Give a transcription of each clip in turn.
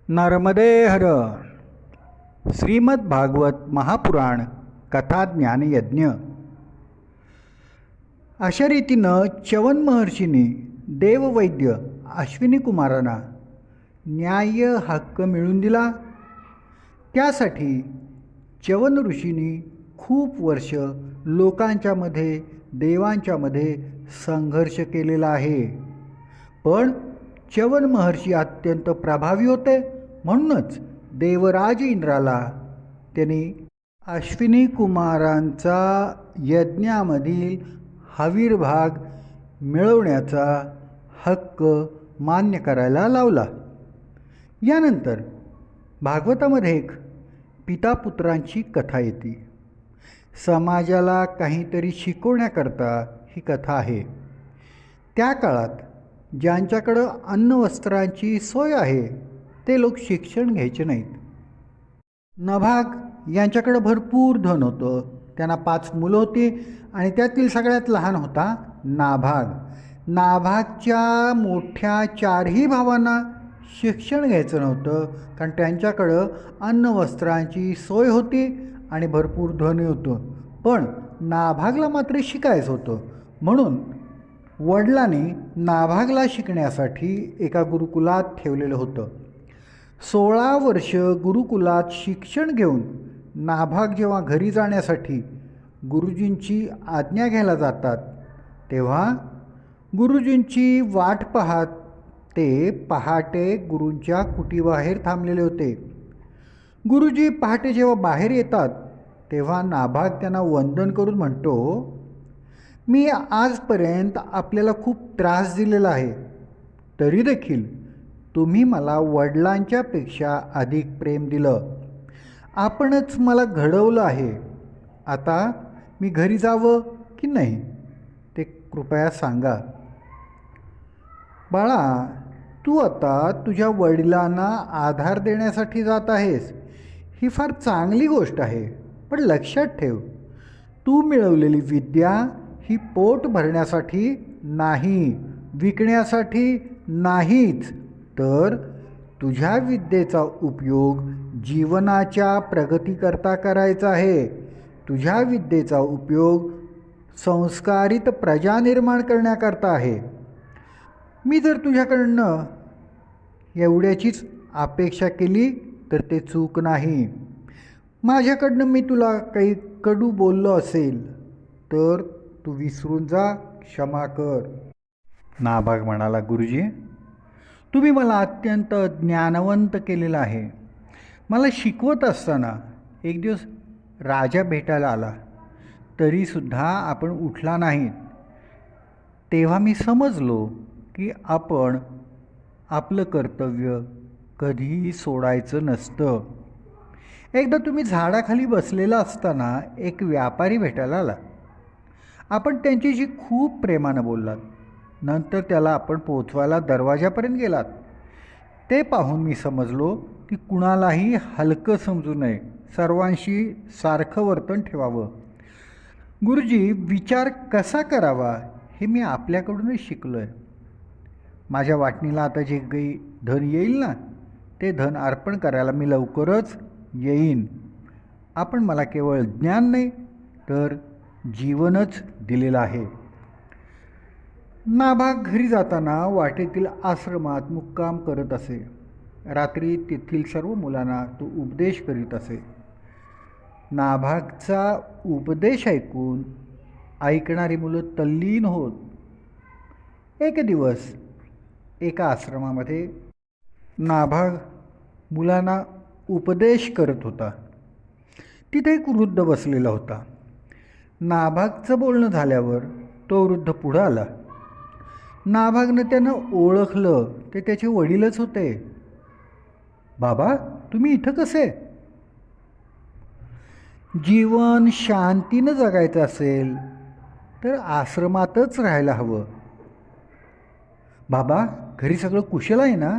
नर्मदे हर. श्रीमद भागवत महापुराण कथा ज्ञान यज्ञ. अशा रीतीनं च्यवन महर्षींनी देववैद्य अश्विनी कुमारांना न्याय्य हक्क मिळवून दिला. त्यासाठी च्यवन ऋषींनी खूप वर्ष लोकांच्यामध्ये देवांच्यामध्ये संघर्ष केलेला आहे. पण च्यवन महर्षी अत्यंत प्रभावी होते. म्हणूनच देवराज इंद्राला त्यांनी अश्विनी कुमारांचा यज्ञामधील हवीरभाग मिळवण्याचा हक्क मान्य करायला लावला. यानंतर भागवतामध्ये एक पितापुत्रांची कथा येते. समाजाला काहीतरी शिकवण्याकरता ही कथा आहे. त्या काळात ज्यांच्याकडं अन्न वस्त्रांची सोय आहे ते लोक शिक्षण घ्यायचे नाहीत. नभाग यांच्याकडं भरपूर धन होतं. त्यांना 5 मुलं होती आणि त्यातील सगळ्यात लहान होता नाभाग. नाभागच्या मोठ्या 4ही भावांना शिक्षण घ्यायचं नव्हतं, कारण त्यांच्याकडं अन्न वस्त्रांची सोय होती आणि भरपूर धन होतं. पण नाभागला मात्र शिकायचं होतं. म्हणून वडिलांनी नाभागला शिकण्यासाठी एका गुरुकुलात ठेवलेलं होतं. 16 वर्ष गुरुकुलात शिक्षण घेऊन नाभाग जेव्हा घरी जाण्यासाठी गुरुजींची आज्ञा घ्यायला जातात, तेव्हा गुरुजींची वाट पाहत ते पहाटे गुरूंच्या कुटीबाहेर थांबलेले होते. गुरुजी पहाटे जेव्हा बाहेर येतात तेव्हा नाभाग त्यांना वंदन करून म्हणतो, मी आजपर्यंत आपल्याला खूप त्रास दिलेला आहे, तरी देखील तुम्ही मला वडिलांच्यापेक्षा अधिक प्रेम दिलं. आपणच मला घडवलं आहे. आता मी घरी जावं की नाही ते कृपया सांगा. बाळा, तू आता तुझ्या वडिलांना आधार देण्यासाठी जात आहेस. ही फार चांगली गोष्ट आहे. पण लक्षात ठेव, तू मिळवलेली विद्या ही पोट भरण्यासाठी नाही, विकण्यासाठी नाहीच, तर तुझ्या विद्येचा उपयोग जीवनाच्या प्रगतीकरता करायचा आहे. तुझ्या विद्येचा उपयोग संस्कारित प्रजा निर्माण करण्याकरता आहे. मी जर तुझ्याकडनं एवढ्याचीच अपेक्षा केली तर ते चूक नाही. माझ्याकडनं मी तुला काही कडू बोललो असेल तर तू विसरून जा, क्षमा कर. नाभाग म्हणाला, गुरुजी, तुम्ही मला अत्यंत ज्ञानवंत केलेलं आहे. मला शिकवत असताना एक दिवस राजा भेटायला आला, तरीसुद्धा आपण उठला नाहीत. तेव्हा मी समजलो की आपण आपलं कर्तव्य कधीही सोडायचं नसतं. एकदा तुम्ही झाडाखाली बसलेला असताना एक व्यापारी भेटायला आला. आपण त्यांच्याशी खूप प्रेमानं बोललात. नंतर त्याला आपण पोचवायला दरवाजापर्यंत गेलात. ते पाहून मी समजलो की कुणालाही हलकं समजू नये, सर्वांशी सारखं वर्तन ठेवावं. गुरुजी, विचार कसा करावा हे मी आपल्याकडूनच शिकलो आहे. माझ्या वाटणीला आता जे काही धन येईल ना, ते धन अर्पण करायला मी लवकरच येईन. आपण मला केवळ ज्ञान नाही तर जीवनच दिलेलं आहे. नाभाग घरी जाताना वाटेतील आश्रमात मुक्काम करत असे. रात्री तेथील सर्व मुलांना तो उपदेश करीत असे. नाभागचा उपदेश ऐकून ऐकणारी मुलं तल्लीन होत. एक दिवस एका आश्रमामध्ये नाभाग मुलांना उपदेश करत होता. तिथे एक वृद्ध बसलेला होता. नाभागचं बोलणं झाल्यावर तो वृद्ध पुढं आला. नाभागनं त्यानं ओळखलं, ते त्याचे वडीलच होते. बाबा, तुम्ही इथं कसे? जीवन शांतीनं जगायचं असेल तर आश्रमातच राहायला हवं. बाबा, घरी सगळं कुशल आहे ना?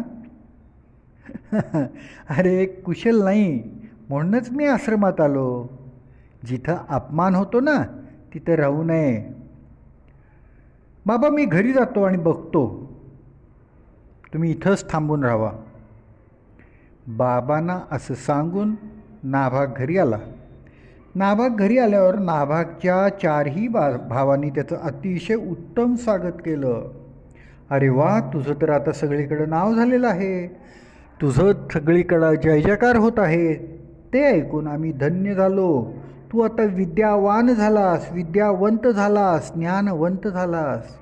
अरे, कुशल नाही, म्हणूनच मी आश्रमात आलो. जिथं अपमान होतो ना तिथं राहू नये. बाबा, मी घरी जातो आणि बघतो. तुम्ही इथंच थांबून राहा. बाबांना असं सांगून नाभाग घरी आला. नाभाग घरी आल्यावर नाभागच्या चारही भावांनी त्याचं अतिशय उत्तम स्वागत केलं. अरे वा, तुझं तर आता सगळीकडं नाव झालेलं आहे, तुझं सगळीकडं जय जयकार होत आहे. ते ऐकून आम्ही धन्य झालो. तू आता विद्यावान झालास, विद्यावंत झालास, ज्ञानवंत झालास.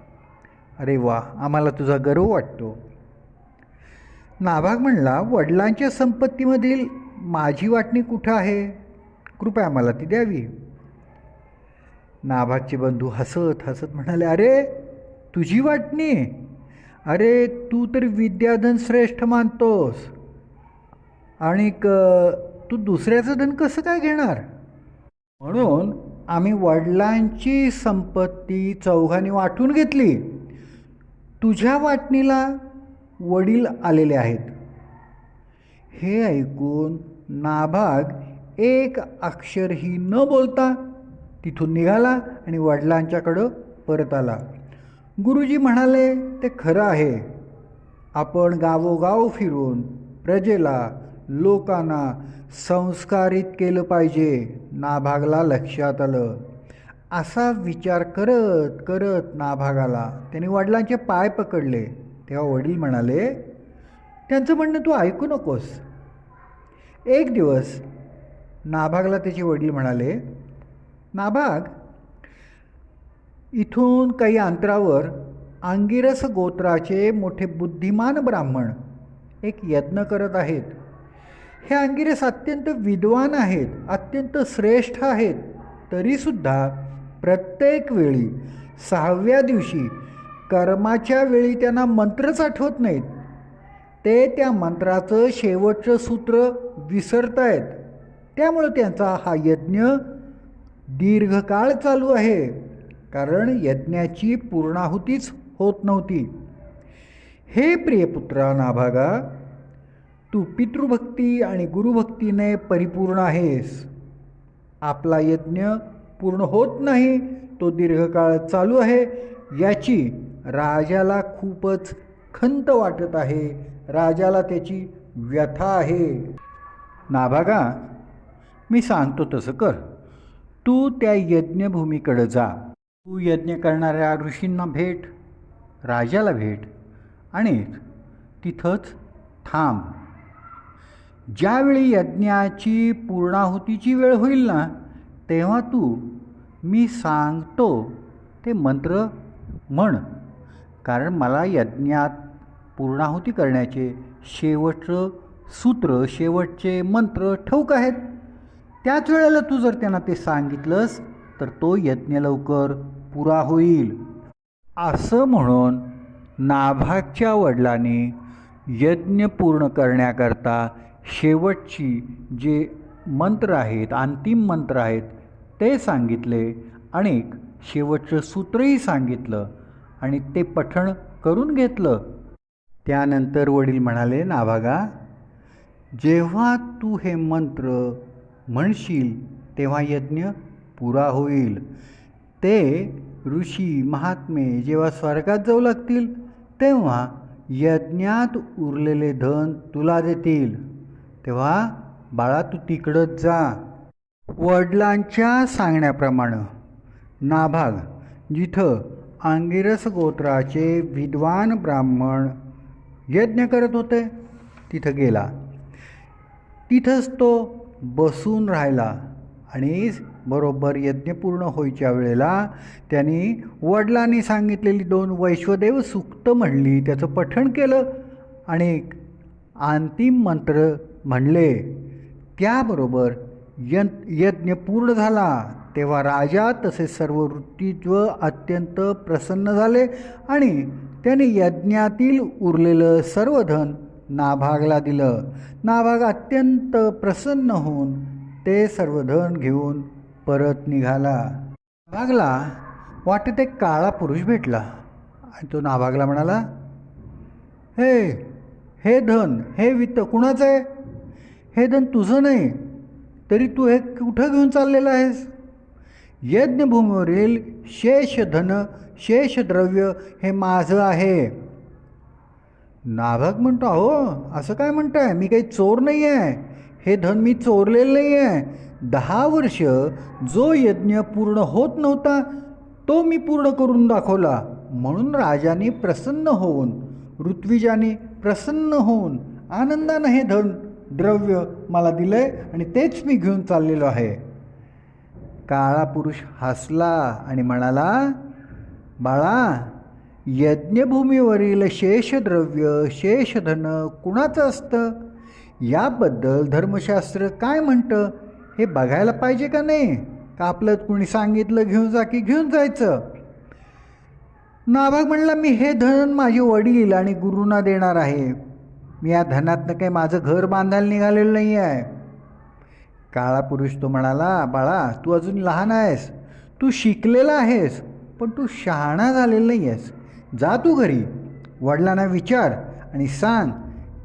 अरे वा, आम्हाला तुझा गर्व वाटतो. नाभाग म्हणला, वडिलांच्या संपत्तीमधील माझी वाटणी कुठं आहे? कृपया मला ती द्यावी. नाभागचे बंधू हसत हसत म्हणाले, अरे तुझी वाटणी? अरे तू तर विद्याधन श्रेष्ठ मानतोस आणि तू दुसऱ्याचं धन कसं काय घेणार? म्हणून आम्ही वडिलांची संपत्ती चौघांनी वाटून घेतली. तुझ्या वाटणीला वडील आलेले आहेत. हे ऐकून नाभाग एक अक्षरही न बोलता तिथून निघाला आणि वडिलांच्याकडं परत आला. गुरुजी म्हणाले, ते खरं आहे. आपण गावोगाव फिरून प्रजेला, लोकांना संस्कारित केलं पाहिजे. नाभागला लक्षात आलं. असा विचार करत करत नाभागाला त्याने वडिलांचे पाय पकडले. तेव्हा वडील म्हणाले, त्यांचं म्हणणं तू ऐकू नकोस. एक दिवस नाभागला त्याचे वडील म्हणाले, नाभाग, इथून काही अंतरावर अंगिरस गोत्राचे मोठे बुद्धिमान ब्राह्मण एक यज्ञ करत आहेत. हे अंगिरस अत्यंत विद्वान आहेत, अत्यंत श्रेष्ठ आहेत. तरीसुद्धा प्रत्येक वेळी 6व्या दिवशी कर्माच्या वेळी त्यांना मंत्रच आठवत नाहीत. ते त्या मंत्राचं शेवटचं सूत्र विसरत आहेत. त्यामुळं त्यांचा हा यज्ञ दीर्घकाळ चालू आहे, कारण यज्ञाची पूर्णाहुतीच होत नव्हती. हे प्रियपुत्रा नाभागा, तू पितृभक्ती आणि गुरुभक्तीने परिपूर्ण आहेस. आपला यज्ञ पूर्ण होत नाही, तो दीर्घकाळ चालू आहे. याची राजाला खूपच खंत वाटत आहे. राजाला त्याची व्यथा आहे. नाभागा, मी सांगतो तसं कर. तू त्या यज्ञभूमीकडे जा. तू यज्ञ करणाऱ्या ऋषींना भेट, राजाला भेट आणि तिथंच थांब. ज्यावेळी यज्ञाची पूर्णाहुतीची वेळ होईल ना, तेव्हा तू मी सांगतो ते मंत्र म्हण, कारण मला यज्ञात पूर्णाहुती करण्याचे शेवटचं सूत्र, शेवटचे मंत्र ठाऊक आहेत. त्याच वेळेला तू जर त्यांना ते सांगितलंस तर तो यज्ञ लवकर पुरा होईल. असं म्हणून नाभागच्या वडिलांनी यज्ञ पूर्ण करण्याकरता शेवटची जे मंत्र आहेत, अंतिम मंत्र आहेत, ते सांगितले आणि शेवटचं सूत्रही सांगितलं आणि ते पठण करून घेतलं. त्यानंतर वडील म्हणाले, नाभागा, जेव्हा तू हे मंत्र म्हणशील तेव्हा यज्ञ पुरा होईल. ते ऋषी महात्मे जेव्हा स्वर्गात जाऊ लागतील तेव्हा यज्ञात उरलेले धन तुला देतील. तेव्हा बाळा तू तिकडंच जा. वडिलांच्या सांगण्याप्रमाणे नाभाग जिथं अंगिरस गोत्राचे विद्वान ब्राह्मण यज्ञ करत होते तिथं गेला. तिथंच तो बसून राहिला आणि बरोबर यज्ञ पूर्ण व्हायच्या वेळेला त्यांनी वडिलांनी सांगितलेली 2 वैश्वदेव सूक्त म्हणली, त्याचं पठण केलं आणि अंतिम मंत्र म्हणले. त्याबरोबर यज्ञ पूर्ण झाला. तेव्हा राजा तसेच सर्व ऋत्विज अत्यंत प्रसन्न झाले आणि त्याने यज्ञातील उरलेलं सर्व धन नाभागला दिलं. नाभाग अत्यंत प्रसन्न होऊन ते सर्व धन घेऊन परत निघाला. नाभागला वाटेत एक काळा पुरुष भेटला आणि तो नाभागला म्हणाला, हे धन, हे वित्त कुणाचं आहे? हे धन तुझं नाही, तरी तू हे कुठं घेऊन चाललेलं आहेस? यज्ञभूमीवरील शेष धन, शेष द्रव्य हे माझं आहे. नाभग म्हणतो, अहो असं काय म्हणताय, मी काही चोर नाही आहे, हे धन मी चोरलेलं नाही आहे. 10 वर्ष जो यज्ञ पूर्ण होत नव्हता तो मी पूर्ण करून दाखवला. म्हणून राजाने प्रसन्न होऊन, ऋत्विजाने प्रसन्न होऊन आनंदानं हे धन द्रव्य मला दिलंय आणि तेच मी घेऊन चाललेलो आहे. काळा पुरुष हसला आणि म्हणाला, बाळा, यज्ञभूमीवरील शेषद्रव्य शेषधन कुणाचं असतं याबद्दल धर्मशास्त्र काय म्हणतं हे बघायला पाहिजे का नाही, का आपलं कुणी सांगितलं घेऊन जा की घेऊन जायचं. नाभाग म्हणला, मी हे धन माझे वडील आणि गुरूंना देणार आहे. मी या धनातनं काही माझं घर बांधायला निघालेलं नाही आहे. काळा पुरुष तो म्हणाला, बाळा, तू अजून लहान आहेस, तू शिकलेला आहेस, पण तू शहाणा झालेला नाही आहेस. जा तू घरी, वडिलांना विचार आणि सांग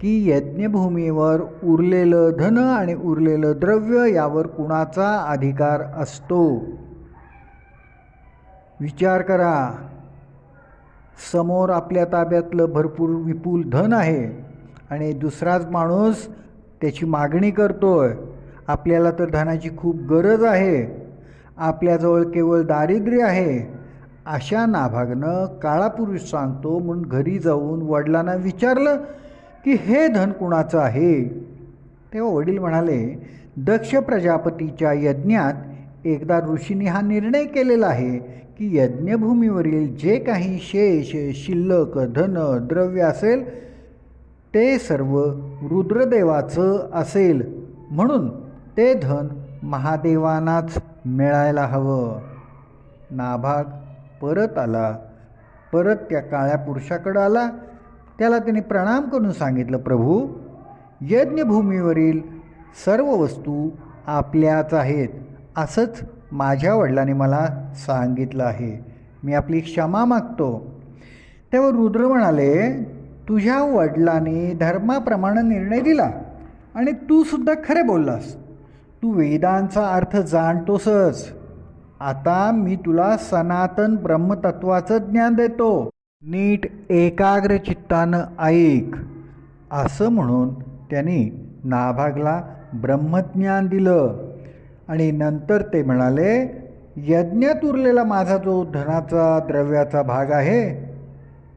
की यज्ञभूमीवर उरलेलं धन आणि उरलेलं द्रव्य यावर कुणाचा अधिकार असतो. विचार करा, समोर आपल्या ताब्यातलं भरपूर विपुल धन आहे आणि दुसराच माणूस त्याची मागणी करतोय. आपल्याला तर धनाची खूप गरज आहे, आपल्याजवळ केवळ दारिद्र्य आहे. अशा नाभागनं काळा पुरुष सांगतो म्हणून घरी जाऊन वडिलांना विचारलं की हे धन कुणाचं आहे. तेव्हा वडील म्हणाले, दक्ष प्रजापतीच्या यज्ञात एकदा ऋषींनी हा निर्णय केलेला आहे की यज्ञभूमीवरील जे काही शेष शिल्लक धन द्रव्य असेल ते सर्व रुद्रदेवाचं असेल, म्हणून ते धन महादेवांनाच मिळायला हवं. नाभाग परत आला, परत त्या काळ्या पुरुषाकडं आला. त्याला त्याने प्रणाम करून सांगितलं, प्रभू, यज्ञभूमीवरील सर्व वस्तू आपल्याच आहेत असंच माझ्या वडिलांनी मला सांगितलं आहे. मी आपली क्षमा मागतो. तेव्हा रुद्र म्हणाले, तुझ्या वडिलांनी धर्माप्रमाणे निर्णय दिला आणि तू सुद्धा खरे बोललास. तू वेदांचा अर्थ जाणतोसच. आता मी तुला सनातन ब्रह्मतत्वाचं ज्ञान देतो. नीट एकाग्र चित्तानं ऐक. असं म्हणून त्यांनी नाभागला ब्रह्मज्ञान दिलं आणि नंतर ते म्हणाले, यज्ञात उरलेला माझा जो धनाचा द्रव्याचा भाग आहे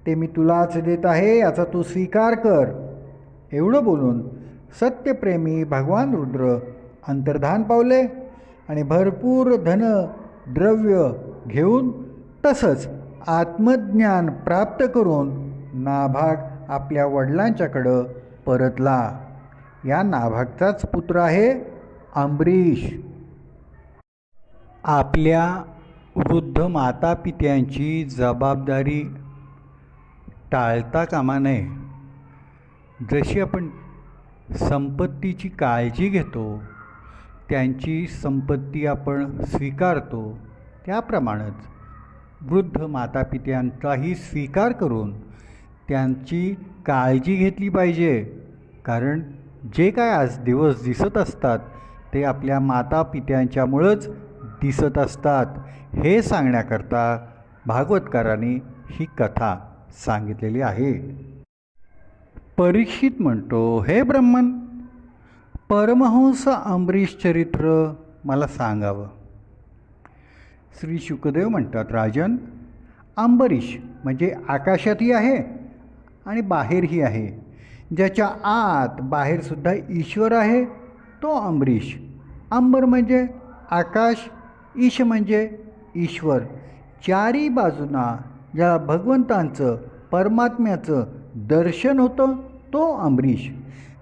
ते मी तुलाच देत आहे, याचा तू स्वीकार कर. एवढं बोलून सत्यप्रेमी भगवान रुद्र अंतर्धान पावले आणि भरपूर धन द्रव्य घेऊन तसंच आत्मज्ञान प्राप्त करून नाभाग आपल्या वडिलांच्याकडं परतला. या नाभागचाच पुत्र आहे अंबरीष. आपल्या वृद्ध मातापित्यांची जबाबदारी टाळता कामा नये. जशी आपण संपत्तीची काळजी घेतो, त्यांची संपत्ती आपण स्वीकारतो, त्याप्रमाणेच वृद्ध मातापित्यांचाही स्वीकार करून त्यांची काळजी घेतली पाहिजे. कारण जे काय आज दिवस दिसत असतात ते आपल्या मातापित्यांच्यामुळंच दिसत असतात. हे सांगण्याकरता भागवतकारांनी ही कथा सांगितलेली आहे. परीक्षित म्हणतो, हे ब्रह्मन, परमहंस अंबरीश चरित्र मला सांगावं. श्री शुकदेव म्हणतात, राजन, अंबरीश म्हणजे आकाशातही आहे आणि बाहेरही आहे. ज्याच्या आत बाहेरसुद्धा ईश्वर आहे तो अंबरीश. अंबर म्हणजे आकाश, ईश म्हणजे ईश्वर. चारी बाजूंना ज्या भगवंतांचं परमात्म्याचं दर्शन होतं तो अंबरीश.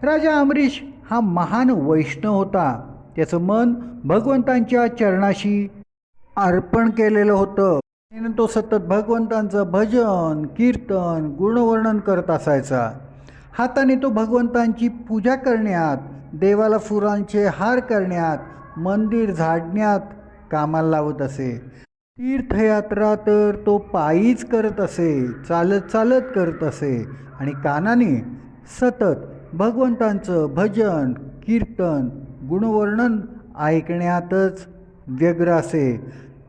राजा अंबरीश हा महान वैष्णव होता. त्याचं मन भगवंतांच्या चरणाशी अर्पण केलेलं होतं. तो सतत भगवंतांचं भजन कीर्तन गुणवर्णन करत असायचा. हाताने तो भगवंतांची पूजा करण्यात, देवाला फुलांचे हार करण्यात, मंदिर झाडण्यात कामाला लावत असे. तीर्थयात्रा तर तो पायीच करत असे, चालत चालत करत असे आणि कानाने सतत भगवंतांचं भजन कीर्तन गुणवर्णन ऐकण्यातच व्यग्र असे.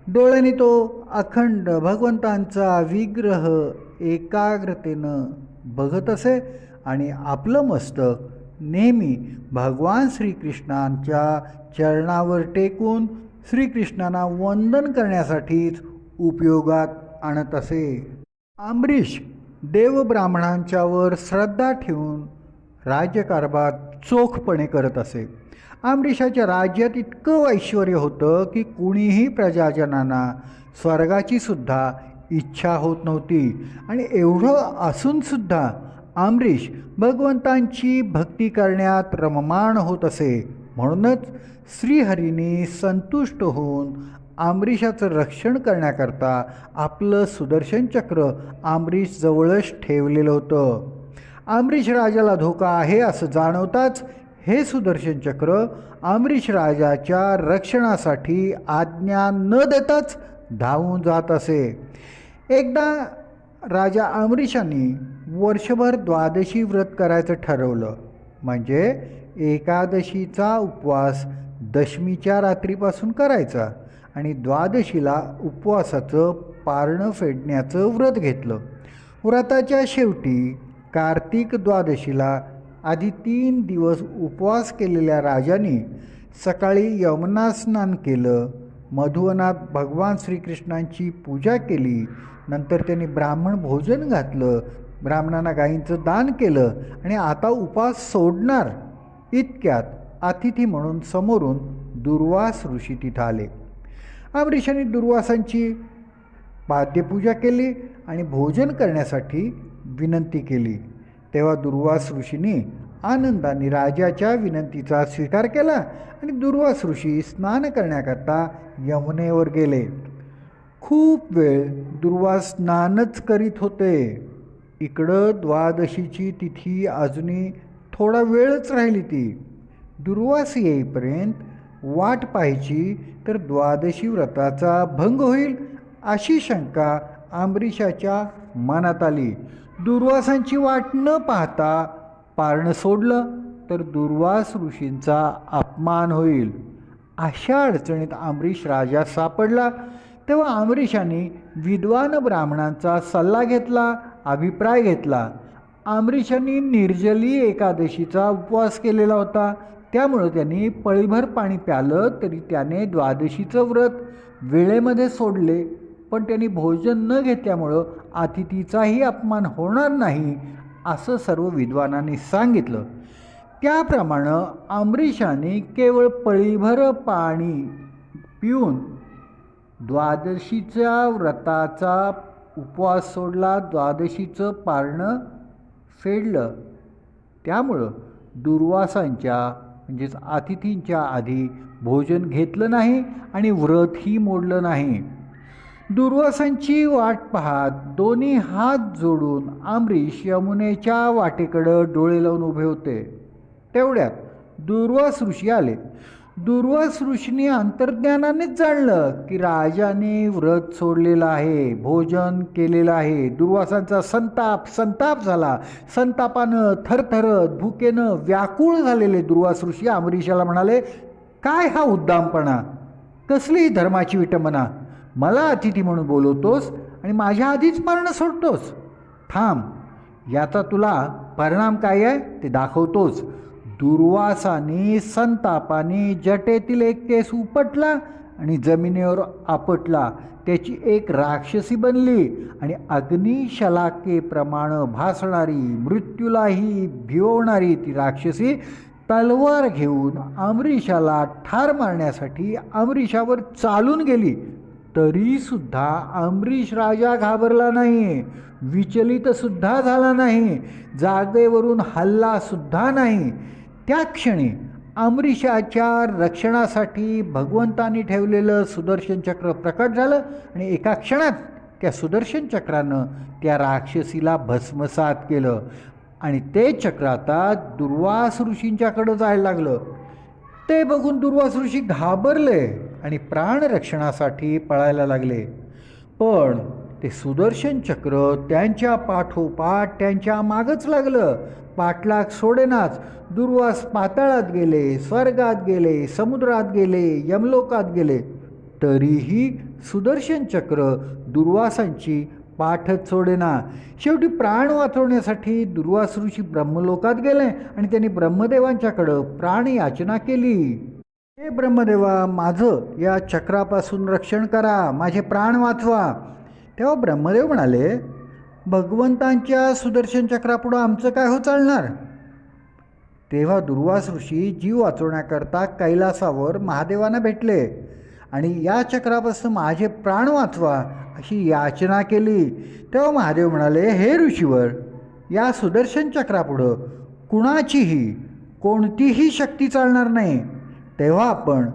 डोळ्याने तो अखंड भगवंतांचा विग्रह एकाग्रतेनं बघत असे आणि आपलं मस्तक नेहमी भगवान श्रीकृष्णांच्या चरणावर टेकून श्रीकृष्णांना वंदन करण्यासाठीच उपयोगात आणत असे. अंबरीश देवब्राह्मणांच्यावर श्रद्धा ठेवून राज्यकारभार चोखपणे करत असे. अंबरीशाच्या राज्यात इतकं ऐश्वर्य होतं की कुणीही प्रजाजनांना स्वर्गाची सुद्धा इच्छा होत नव्हती. आणि एवढं असूनसुद्धा अंबरीश भगवंतांची भक्ती करण्यात रममाण होत असे. म्हणूनच श्रीहरीने संतुष्ट होऊन अंबरीशाचं रक्षण करण्याकरता आपलं सुदर्शन चक्र अंबरीश जवळच ठेवलेलं होतं. अंबरीश राजाला धोका आहे असं जाणवताच हे सुदर्शन चक्र अंबरीश राजाच्या रक्षणासाठी आज्ञा न देताच धावून जात असे. एकदा राजा अंबरीशाने वर्षभर द्वादशी व्रत करायचं ठरवलं. म्हणजे एकादशीचा उपवास दशमीच्या रात्रीपासून करायचा आणि द्वादशीला उपवासाचं पारणं फेडण्याचं व्रत घेतलं. व्रताच्या शेवटी कार्तिक द्वादशीला आधी 3 दिवस उपवास केलेल्या राजाने सकाळी यमुना स्नान केलं, मधुवनात भगवान श्रीकृष्णांची पूजा केली, नंतर त्यांनी ब्राह्मण भोजन घातलं, ब्राह्मणांना गायींचं दान केलं आणि आता उपवास सोडणार इतक्यात अतिथी म्हणून समोरून दुर्वास ऋषी तिथं आले. अंबरीशाने दुर्वासांची पाद्यपूजा केली आणि भोजन करण्यासाठी विनंती केली. तेव्हा दुर्वास ऋषींनी आनंदाने राजाच्या विनंतीचा स्वीकार केला आणि दुर्वास ऋषी स्नान करण्याकरता यमुनेवर गेले. खूप वेळ दुर्वास स्नानच करीत होते. इकडं द्वादशीची तिथी अजूनही थोडा वेळच राहिली. ती दुर्वास येईपर्यंत वाट पाहायची तर द्वादशी व्रताचा भंग होईल अशी शंका अंबरीशाच्या मनात आली. दुर्वासांची वाट न पाहता पारणं सोडलं तर दुर्वास ऋषींचा अपमान होईल. अशा अडचणीत अंबरीश राजा सापडला. तेव्हा अंबरीशाने विद्वान ब्राह्मणांचा सल्ला घेतला, अभिप्राय घेतला. अंबरीशांनी निर्जली एकादशीचा उपवास केलेला होता. त्यामुळं त्यांनी पळीभर पाणी प्यालं तरी त्याने द्वादशीचं व्रत वेळेमध्ये सोडले. पण त्यांनी भोजन न घेतल्यामुळं अतिथीचाही अपमान होणार नाही असं सर्व विद्वानांनी सांगितलं. त्याप्रमाणे अंबरीशाने केवळ पळीभर पाणी पिऊन द्वादशीच्या व्रताचा उपवास सोडला, द्वादशीचं पारणं फेडलं. त्यामुळं दुर्वासांच्या म्हणजेच अतिथींच्या आधी भोजन घेतलं नाही आणि व्रतही मोडलं नाही. दुर्वासांची वाट पाहत दोन्ही हात जोडून अंबरीश यमुनेच्या वाटेकडं डोळे लावून उभे होते. तेवढ्यात दुर्वास ऋषी आले. दुर्वास ऋषींनी अंतर्ज्ञानानेच जाणलं की राजाने व्रत सोडलेलं आहे, भोजन केलेलं आहे. दुर्वासांचा संताप झाला. संतापानं थरथरत भुकेनं व्याकुळ झालेले दुर्वास ऋषी अंबरीशाला म्हणाले, काय हा उद्दामपणा, कसलीही धर्माची विटंबना. मला अतिथी म्हणून बोलवतोस आणि माझ्या आधीच पारणं सोडतोस. थांब, याचा तुला परिणाम काय आहे ते दाखवतोच. दुर्वासाने संतापाने जटेतील एक केस उपटला आणि जमिनीवर आपटला. त्याची एक राक्षसी बनली आणि अग्निशलाकेप्रमाणे भासणारी, मृत्यूलाही भिवणारी ती राक्षसी तलवार घेऊन अंबरीशाला ठार मारण्यासाठी अंबरीशावर चालून गेली. तरीसुद्धा अंबरीश राजा घाबरला नाही, विचलितसुद्धा झाला नाही, जागेवरून हल्लासुद्धा नाही. त्या क्षणी अंबरीशाच्या रक्षणासाठी भगवंतांनी ठेवलेलं सुदर्शन चक्र प्रकट झालं आणि एका क्षणात त्या सुदर्शन चक्रानं त्या राक्षसीला भस्मसात केलं. आणि ते चक्र आता दुर्वास ऋषींच्याकडं जायला लागलं. ते बघून दुर्वास ऋषी घाबरले आणि प्राणरक्षणासाठी पळायला लागले. पण ते सुदर्शन चक्र त्यांच्या पाठोपाठ त्यांच्या मागच लागलं. पाठलाग सोडेनाच. दुर्वास पाताळात गेले, स्वर्गात गेले, समुद्रात गेले, यमलोकात गेले, तरीही सुदर्शन चक्र दुर्वासांची पाठच सोडेना. शेवटी प्राण वाचवण्यासाठी दुर्वास ऋषी ब्रह्मलोकात गेले आणि त्यांनी ब्रह्मदेवांच्याकडं प्राण याचना केली. हे ब्रह्मदेवा, माझं या चक्रापासून रक्षण करा, माझे प्राण वाचवा. तेव्हा ब्रह्मदेव म्हणाले, भगवंतांच्या सुदर्शन चक्रापुढं आमचं काय हो चालणार. तेव्हा दुर्वास ऋषी जीव वाचवण्याकरता कैलासावर महादेवांना भेटले आणि या चक्रापासून माझे प्राण वाचवा अशी याचना केली. तेव्हा महादेव म्हणाले, हे ऋषीवर, या सुदर्शन चक्रापुढं कुणाचीही कोणतीही शक्ती चालणार नाही. तेव्हा आपण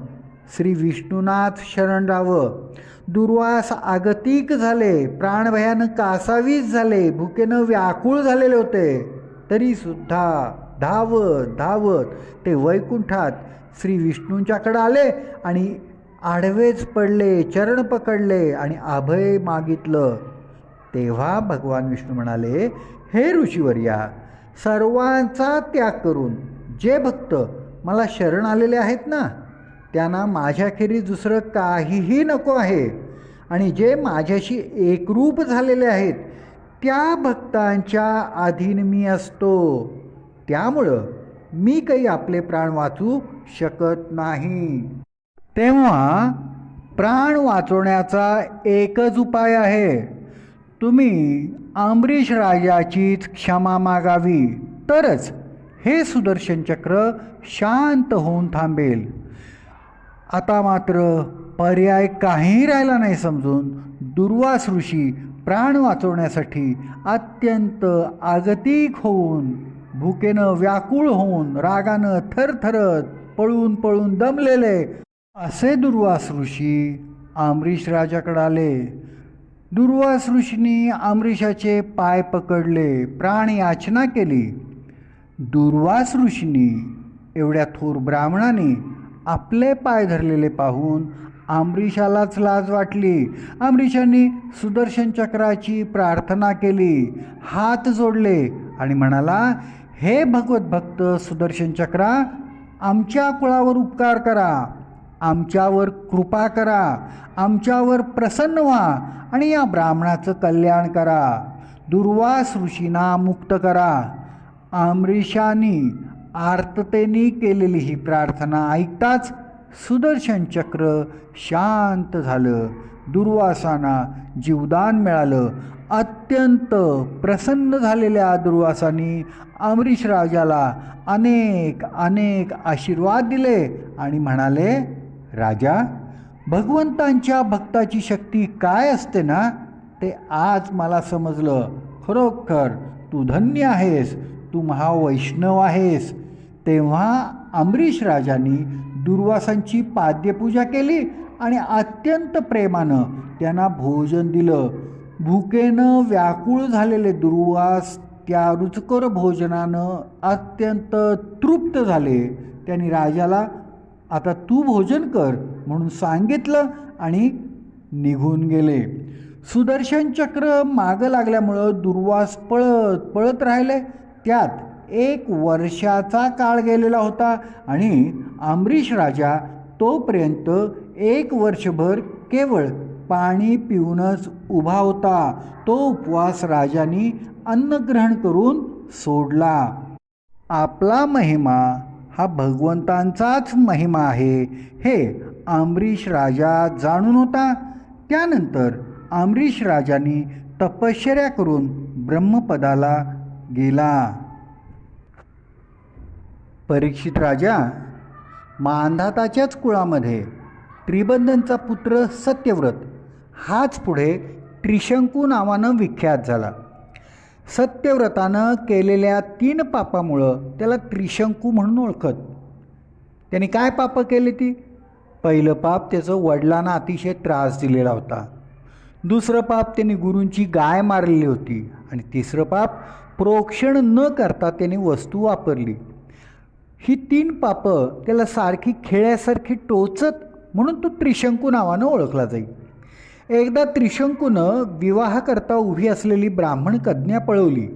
श्री विष्णूनाथ शरण राहावं. दुर्वास आगतिक झाले, प्राणभयानं कासावीस झाले, भुकेनं व्याकुळ झालेले होते, तरीसुद्धा धावत धावत ते वैकुंठात श्री विष्णूंच्याकडे आले आणि आडवेच पडले, चरण पकडले आणि अभय मागितलं. तेव्हा भगवान विष्णू म्हणाले, हे ऋषीवर्या, सर्वांचा त्याग करून जे भक्त मला शरण आलेले आहेत ना, त्यांना माझ्याखेरीज दुसरं काहीही नको आहे. आणि जे माझ्याशी एकरूप झालेले आहेत त्या भक्तांच्या अधीन मी असतो. त्यामुळं मी काही आपले प्राण वाचू शकत नाही. तेव्हा प्राण वाचवण्याचा एकच उपाय आहे, तुम्ही अंबरीश राजाचीच क्षमा मागावी, तरच हे सुदर्शन चक्र शांत होऊन थांबेल. आता मात्र पर्याय काही राहिला नाही समजून दुर्वास ऋषी प्राण वाचवण्यासाठी अत्यंत आगतिक होऊन, भुकेनं व्याकुळ होऊन, रागानं थरथरत पळून पळून दमलेले असे दुर्वास ऋषी अंबरीश राजाकडे आले. दुर्वास ऋषींनी अंबरीशाचे पाय पकडले, प्राण याचना केली. दुर्वास ऋषींनी एवढ्या थोर ब्राह्मणाने आपले पाय धरलेले पाहून अंबरीशालाच लाज वाटली. अंबरीशांनी सुदर्शन चक्राची प्रार्थना केली, हात जोडले आणि म्हणाला, हे भगवत भक्त सुदर्शन चक्रा, आमच्या कुळावर उपकार करा, आमच्यावर कृपा करा, आमच्यावर प्रसन्न व्हा आणि या ब्राह्मणाचं कल्याण करा, दुर्वास ऋषींना मुक्त करा. अंबरीशांनी आर्ततेने केलेली ही प्रार्थना ऐकताच सुदर्शन चक्र शांत झालं. दुर्वासांना जीवदान मिळालं. अत्यंत प्रसन्न झालेल्या दुर्वासांनी अंबरीश राजाला अनेक अनेक आशीर्वाद दिले आणि म्हणाले, राजा, भगवंतांच्या भक्ताची शक्ती काय असते ना, ते आज मला समजलं. खरोखर तू धन्य आहेस, तू महावैष्णव आहेस. तेव्हा अंबरीश राजांनी दुर्वासांची पाद्यपूजा केली आणि अत्यंत प्रेमानं त्यांना भोजन दिलं. भुकेनं व्याकुळ झालेले दुर्वास त्या रुचकर भोजनानं अत्यंत तृप्त झाले. त्यांनी राजाला आता तू भोजन कर म्हणून सांगितलं आणि निघून गेले. सुदर्शन चक्र मागं लागल्यामुळं दुर्वास पळत पळत राहिले. त्यात 1 वर्षाचा काळ गेलेला होता आणि अंबरीश राजा तोपर्यंत 1 वर्षभर केवळ पाणी पिऊनच उभा होता. तो उपवास राजांनी अन्नग्रहण करून सोडला. आपला महिमा हा भगवंतांचाच महिमा आहे हे अंबरीश राजा जाणून होता. त्यानंतर अंबरीश राजांनी तपश्चर्या करून ब्रह्मपदाला गेला. परीक्षित राजा, मांधाताच्याच कुळामध्ये त्रिबंधनचा पुत्र सत्यव्रत हाच पुढे त्रिशंकू नावानं विख्यात झाला. सत्यव्रतानं केलेल्या 3 पापामुळं त्याला त्रिशंकू म्हणून ओळखत. त्याने काय पापं केली ती? पहिलं पाप त्याचं वडिलांना अतिशय त्रास दिलेला होता. दुसरं पाप त्यांनी गुरूंची गाय मारलेली होती आणि तिसरं पाप प्रोक्षण न करता त्यांनी वस्तू वापरली. ही 3 पापं त्याला सारखी खेळ्यासारखी टोचत म्हणून तो त्रिशंकू नावानं ओळखला जाईल. एकदा त्रिशंकूनं विवाहाकरता उभी असलेली ब्राह्मण कन्या पळवली.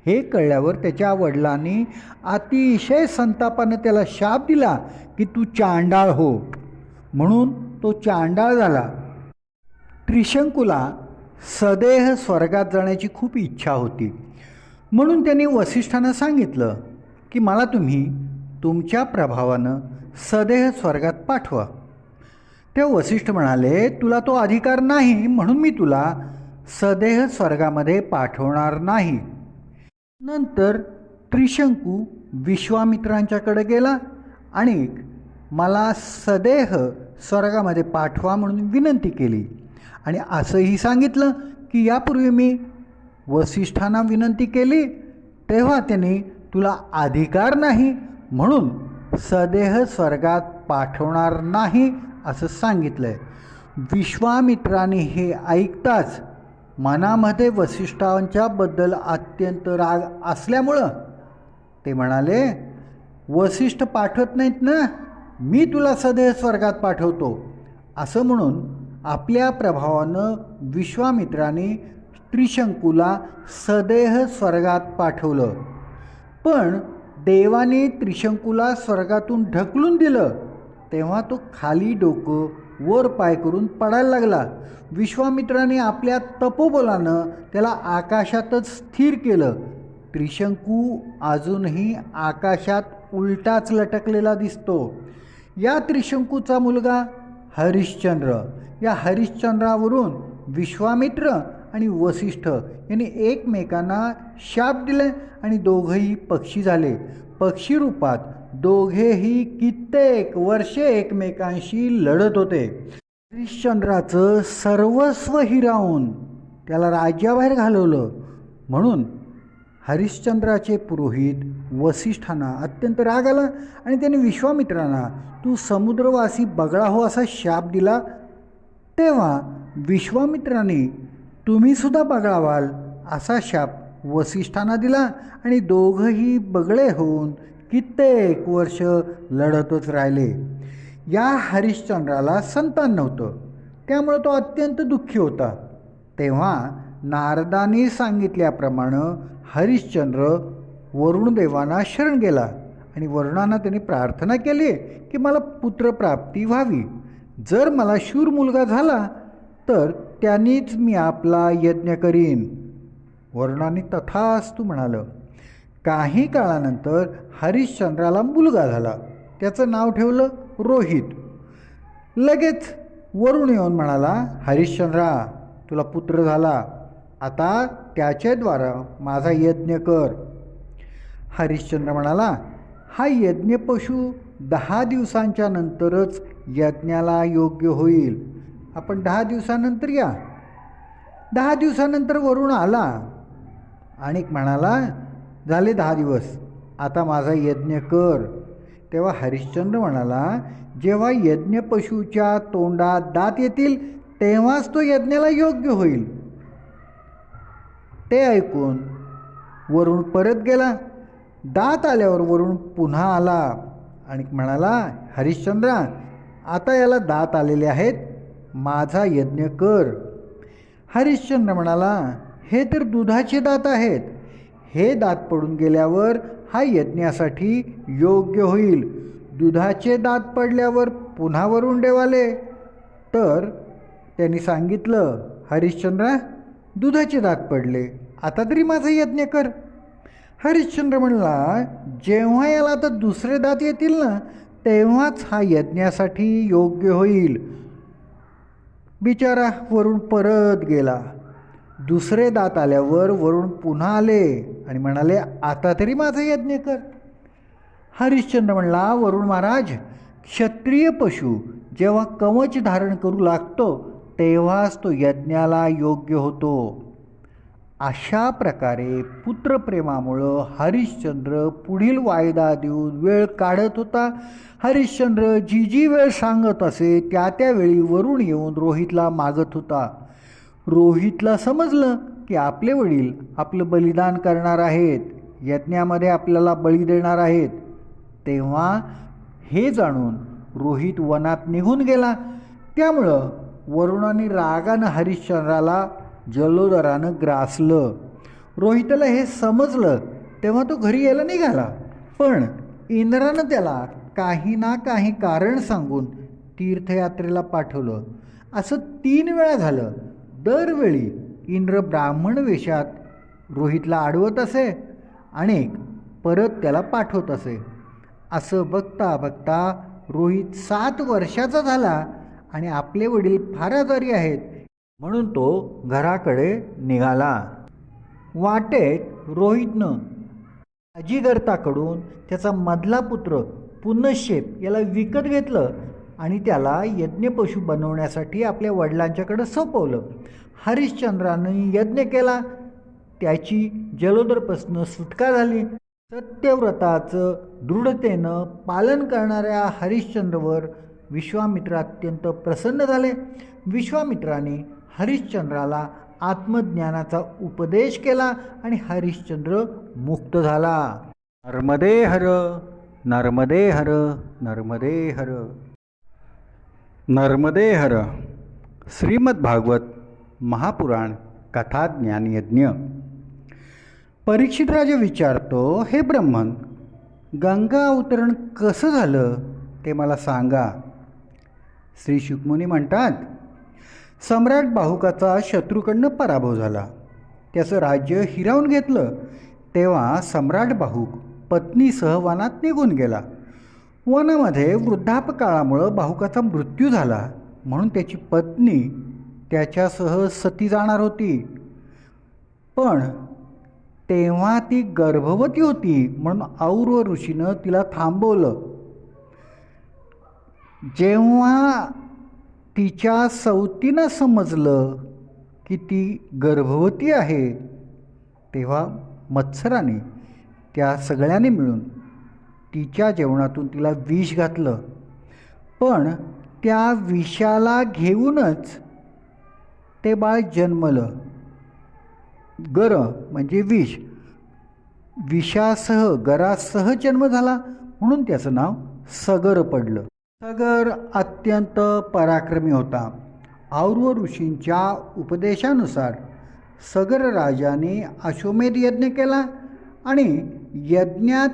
हे कळल्यावर त्याच्या वडिलांनी अतिशय संतापानं त्याला शाप दिला की तू चांडाळ हो. म्हणून तो चांडाळ झाला. त्रिशंकूला सदेह स्वर्गात जाण्याची खूप इच्छा होती. म्हणून त्यांनी वसिष्ठांना सांगितलं की मला तुम्ही तुमच्या प्रभावानं सदेह स्वर्गात पाठवा. तेव्हा वसिष्ठ म्हणाले, तुला तो अधिकार नाही म्हणून मी तुला सदेह स्वर्गामध्ये पाठवणार नाही. नंतर त्रिशंकू विश्वामित्रांच्याकडे गेला आणि मला सदेह स्वर्गामध्ये पाठवा म्हणून विनंती केली. आणि असंही सांगितलं की यापूर्वी मी वसिष्ठांना विनंती केली तेव्हा त्यांनी तुला अधिकार नाही म्हणून सदेह स्वर्गात पाठवणार नाही असं सांगितलं आहे. विश्वामित्राने हे ऐकताच मनामध्ये वसिष्ठांच्याबद्दल अत्यंत राग असल्यामुळं ते म्हणाले, वसिष्ठ पाठवत नाहीत ना, मी तुला सदेह स्वर्गात पाठवतो. असं म्हणून आपल्या प्रभावानं विश्वामित्राने त्रिशंकूला सदेह स्वर्गात पाठवलं. पण देवाने त्रिशंकूला स्वर्गातून ढकलून दिलं तेव्हा तो खाली डोकं वर पाय करून पडायला लागला. विश्वामित्राने आपल्या तपोबलानं त्याला आकाशातच स्थिर केलं. त्रिशंकू अजूनही आकाशात उलटाच लटकलेला दिसतो. या त्रिशंकूचा मुलगा हरिश्चंद्र. या हरिश्चंद्रावरून विश्वामित्र आणि वसिष्ठ यांनी एकमेकांना शाप दिले आणि दोघंही पक्षी झाले. पक्षी रूपात दोघेही कित्येक वर्षे एकमेकांशी लढत होते. हरिश्चंद्राचं सर्वस्व हिरावून त्याला राज्याबाहेर घालवलं म्हणून हरिश्चंद्राचे पुरोहित वसिष्ठांना अत्यंत राग आला आणि त्याने विश्वामित्रांना तू समुद्रवासी बगळा हो असा शाप दिला. तेव्हा विश्वामित्राने तुम्ही सुद्धा बगळा व्हाल असा शाप वसिष्ठांना दिला आणि दोघंही बगळे होऊन कित्येक वर्ष लढतच राहिले. या हरिश्चंद्राला संतान नव्हतं त्यामुळे तो अत्यंत दुःखी होता. तेव्हा नारदाने सांगितल्याप्रमाणे हरिश्चंद्र वरुणदेवांना शरण गेला आणि वरुणांना त्यांनी प्रार्थना केली की मला पुत्रप्राप्ती व्हावी. जर मला शूर मुलगा झाला तर त्यांनीच मी आपला यज्ञ करीन. वरुणाने तथास्तु म्हणालं. काही काळानंतर हरिश्चंद्राला मुलगा झाला. त्याचं नाव ठेवलं रोहित. लगेच वरुण येऊन म्हणाला, हरिश्चंद्रा तुला पुत्र झाला, आता त्याच्याद्वारा माझा यज्ञ कर. हरिश्चंद्र म्हणाला, हा यज्ञ पशु 10 दिवसांच्या नंतरच यज्ञाला योग्य होईल. आपण 10 दिवसानंतर या. 10 दिवसानंतर वरुण आला आणि म्हणाला, झाले 10 दिवस, आता माझा यज्ञ कर. तेव्हा हरिश्चंद्र म्हणाला, जेव्हा यज्ञ पशुच्या तोंडात दात येतील तेव्हाच तो यज्ञाला योग्य होईल. ते ऐकून वरुण परत गेला. दात आल्यावर वरुण पुन्हा आला आणि म्हणाला, हरिश्चंद्रा आता याला दात आलेले आहेत, माझा यज्ञ कर. हरिश्चंद्र म्हणाला, हे तर दुधाचे दात आहेत, हे दात पडून गेल्यावर हा यज्ञासाठी योग्य होईल. दुधाचे दात पडल्यावर पुन्हा वरुण देवाले. तर त्यांनी सांगितलं, हरिश्चंद्रा दुधाचे दात पडले, आता तरी माझा यज्ञ कर. हरिश्चंद्र म्हणला, जेव्हा याला आता दुसरे दात येतील ना तेव्हाच हा यज्ञासाठी योग्य होईल. बिचारा वरुण परत गेला. दुसरे दात आल्यावर वरुण पुन्हा आले आणि म्हणाले, आता तरी माझा यज्ञ कर. हरिश्चंद्र म्हणला, वरुण महाराज, क्षत्रिय पशु जेव्हा कवच धारण करू लागतो तेव्हाच तो यज्ञाला योग्य होतो. अशा प्रकारे पुत्रप्रेमामुळं हरिश्चंद्र पुढील वायदा देऊन वेळ काढत होता. हरिश्चंद्र जी जी वेळ सांगत असे त्यावेळी वरुण येऊन रोहितला मागत होता. रोहितला समजलं की आपले वडील आपलं बलिदान करणार आहेत, यज्ञामध्ये आपल्याला बळी देणार आहेत. तेव्हा हे जाणून रोहित वनात निघून गेला. त्यामुळं वरुणाने रागानं हरिश्चंद्राला जल्लोदरानं ग्रासलं. रोहितला हे समजलं तेव्हा तो घरी यायला निघाला. पण इंद्रानं त्याला काही ना काही कारण सांगून तीर्थयात्रेला पाठवलं. असं 3 वेळा झालं. दरवेळी इंद्र ब्राह्मण वेशात रोहितला अडवत असे आणि परत त्याला पाठवत असे. असं बघता बघता रोहित 7 वर्षाचा झाला आणि आपले वडील फार आजारी आहेत म्हणून तो घराकडे निघाला. वाटेत रोहितनं अजिगर्ताकडून त्याचा मधला पुत्र पुनश्चेप याला विकत घेतलं आणि त्याला यज्ञपशू बनवण्यासाठी आपल्या वडिलांच्याकडे सोपवलं. हरिश्चंद्राने यज्ञ केला, त्याची जलोदरपासून सुटका झाली. सत्यव्रताचं दृढतेनं पालन करणाऱ्या हरिश्चंद्रवर विश्वामित्र अत्यंत प्रसन्न झाले. विश्वामित्राने हरिश्चंद्राला आत्मज्ञानाचा उपदेश केला आणि हरिश्चंद्र मुक्त झाला. नर्मदे हर नर्मदे हर नर्मदे हर. नर्मदे हर. श्रीमद्भागवत महापुराण कथा ज्ञानयज्ञ. परीक्षित राजा विचारतो, हे ब्रह्मन, गंगा अवतरण कसं झालं ते मला सांगा. श्री शुकमुनी म्हणतात, सम्राट बाहुकाचा शत्रूकडनं पराभव झाला. त्याचं राज्य हिरावून घेतलं तेव्हा सम्राट बाहुक पत्नीसह वनात निघून गेला. वनामध्ये वृद्धापकाळामुळं बाहुकाचा मृत्यू झाला म्हणून त्याची पत्नी त्याच्यासह सती जाणार होती. पण तेव्हा ती गर्भवती होती म्हणून और्व ऋषीनं तिला थांबवलं. जेव्हा तिच्या सवतीनं समजलं की ती गर्भवती आहे तेव्हा मत्सराने त्या सगळ्यांनी मिळून तिच्या जेवणातून तिला विष घातलं. पण त्या विषाला घेऊनच ते बाळ जन्मलं. गर म्हणजे विष, विषासह गरासह जन्म झाला म्हणून त्याचं नाव सगर पडलं. सगर अत्यंत पराक्रमी होता. और्व ऋषींच्या उपदेशानुसार सगर राजाने अश्वमेध यज्ञ केला आणि यज्ञात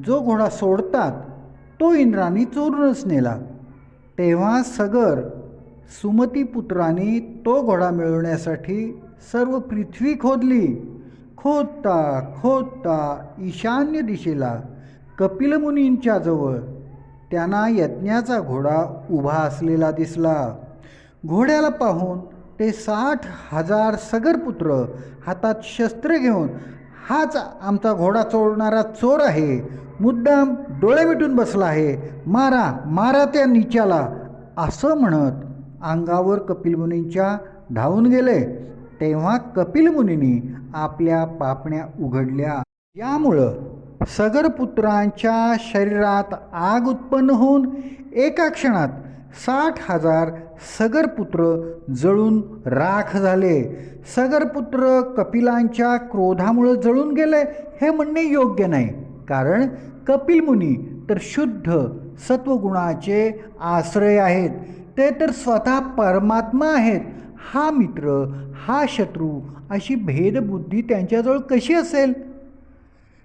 जो घोडा सोडतात तो इंद्राने चोरूनच नेला. तेव्हा सगर सुमतीपुत्राने तो घोडा मिळवण्यासाठी सर्व पृथ्वी खोदली. खोदता खोदता ईशान्य दिशेला कपिलमुनींच्या जवळ त्यांना यज्ञाचा घोडा उभा असलेला दिसला. घोड्याला पाहून ते 60,000 सगरपुत्र हातात शस्त्र घेऊन, हाच आमचा घोडा चोरणारा चोर आहे, मुद्दाम डोळे मिटून बसला आहे, मारा मारा त्या नीचाला, असं म्हणत अंगावर कपिलमुनींच्या धावून गेले. तेव्हा कपिलमुनींनी आपल्या पापण्या उघडल्या. यामुळं सगरपुत्रांच्या शरीरात आग उत्पन्न होऊन एका क्षणात 60,000 सगरपुत्र जळून राख झाले. सगरपुत्र कपिलांच्या क्रोधामुळे जळून गेले हे म्हणणे योग्य नाही, कारण कपिल मुनी तर शुद्ध सत्वगुणाचे आश्रय आहेत. ते तर स्वतः परमात्मा आहेत. हा मित्र हा शत्रू अशी भेदबुद्धी त्यांच्याजवळ कशी असेल.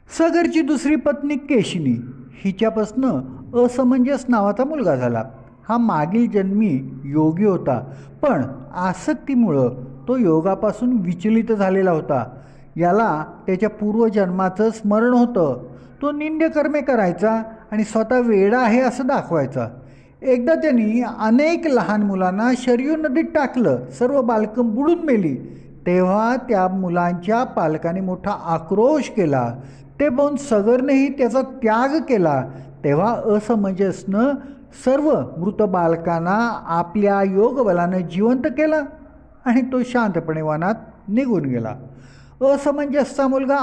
सगरची दुसरी पत्नी केशिनी हिच्यापासनं असमंजस नावाचा मुलगा झाला. हा मागील जन्मी योगी होता, पण आसक्तीमुळं तो योगापासून विचलित झालेला होता. याला त्याच्या पूर्वजन्माचं स्मरण होतं. तो निंद्यकर्मे करायचा आणि स्वतः वेडा आहे असं दाखवायचा. एकदा त्यांनी अनेक लहान मुलांना शरयू नदीत टाकलं. सर्व बालकं बुडून मेली. तेव्हा त्या मुलांच्या पालकांनी मोठा आक्रोश केला. ते पाहून सगरनेही त्याचा त्याग केला. तेव्हा असमंजसनं सर्व मृत बालकांना आपल्या योगबलानं जिवंत केलं आणि तो शांतपणे वनात निघून गेला. असमंजसचा मुलगा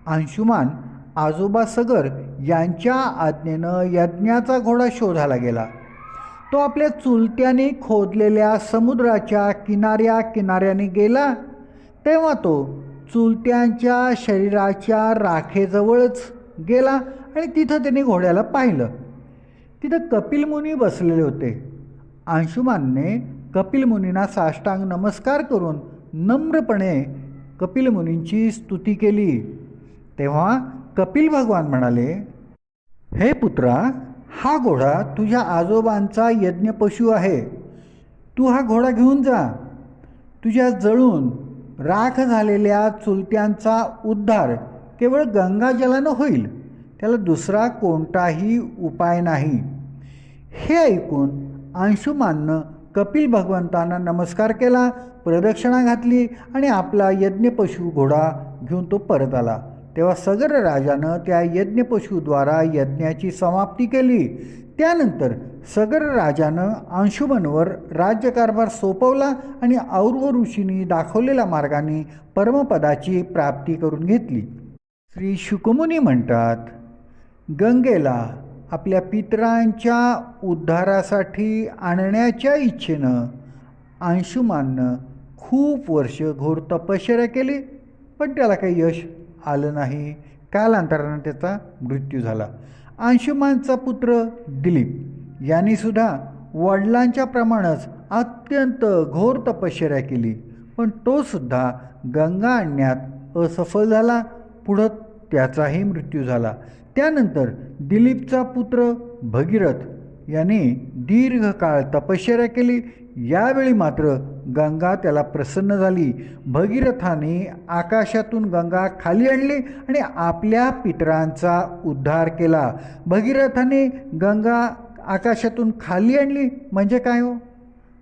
अंशुमान आजोबा सगर यांच्या आज्ञेनं यज्ञाचा घोडा शोधायला गेला. तो आपल्या चुलत्याने खोदलेल्या समुद्राच्या किनाऱ्याने गेला. तेव्हा तो चुलत्यांच्या शरीराच्या राखेजवळच गेला आणि तिथं त्याने घोड्याला पाहिलं. तिथं कपिलमुनी बसलेले होते. अंशुमानने कपिलमुनींना साष्टांग नमस्कार करून नम्रपणे कपिलमुनींची स्तुती केली. तेव्हा कपिल भगवान म्हणाले, हे पुत्रा, हा घोडा तुझ्या आजोबांचा यज्ञपशू आहे. तू हा घोडा घेऊन जा. तुझ्या जळून राख झालेल्या चुलत्यांचा उद्धार केवळ गंगाजलानं होईल, त्याला दुसरा कोणताही उपाय नाही. हे ऐकून अंशुमाननं कपिल भगवंतांना नमस्कार केला, प्रदक्षिणा घातली आणि आपला यज्ञपशु घोडा घेऊन तो परत आला. तेव्हा सगर राजानं त्या यज्ञपशुद्वारा यज्ञाची समाप्ती केली. त्यानंतर सगर राजानं अंशुमनवर राज्यकारभार सोपवला आणि औरव ऋषींनी दाखवलेल्या मार्गाने परमपदाची प्राप्ती करून घेतली. श्री शुकमुनी म्हणतात, गंगेला आपल्या पितरांच्या उद्धारासाठी आणण्याच्या इच्छेनं अंशुमाननं खूप वर्ष घोर तपश्चर्या केली, पण त्याला काही यश आलं नाही. कालांतरानं त्याचा मृत्यू झाला. अंशुमानचा पुत्र दिलीप यांनी सुद्धा वडिलांच्या प्रमाणच अत्यंत घोर तपश्चर्या केली, पण तो सुद्धा गंगा आणण्यात असफल झाला. पुढं त्याचाही मृत्यू झाला. त्यानंतर दिलीपचा पुत्र भगीरथ याने दीर्घकाळ तपश्चर्या केली. यावेळी मात्र गंगा त्याला प्रसन्न झाली. भगीरथाने आकाशातून गंगा खाली आणली आणि आपल्या पितरांचा उद्धार केला. भगीरथाने गंगा आकाशातून खाली आणली म्हणजे काय हो?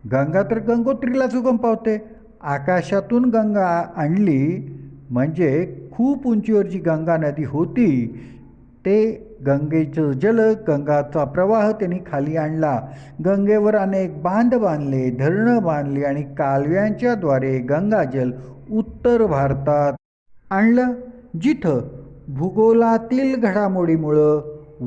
गंगा तर गंगोत्रीलाच उगम पावते. आकाशातून गंगा आणली म्हणजे खूप उंचीवर जी गंगा नदी होती ते गंगेचं जल, गंगाचा प्रवाह त्यांनी खाली आणला. गंगेवर अनेक बांध बांधले, धरणं बांधली आणि कालव्यांच्याद्वारे गंगाजल उत्तर भारतात आणलं. जिथं भूगोलातील घडामोडीमुळं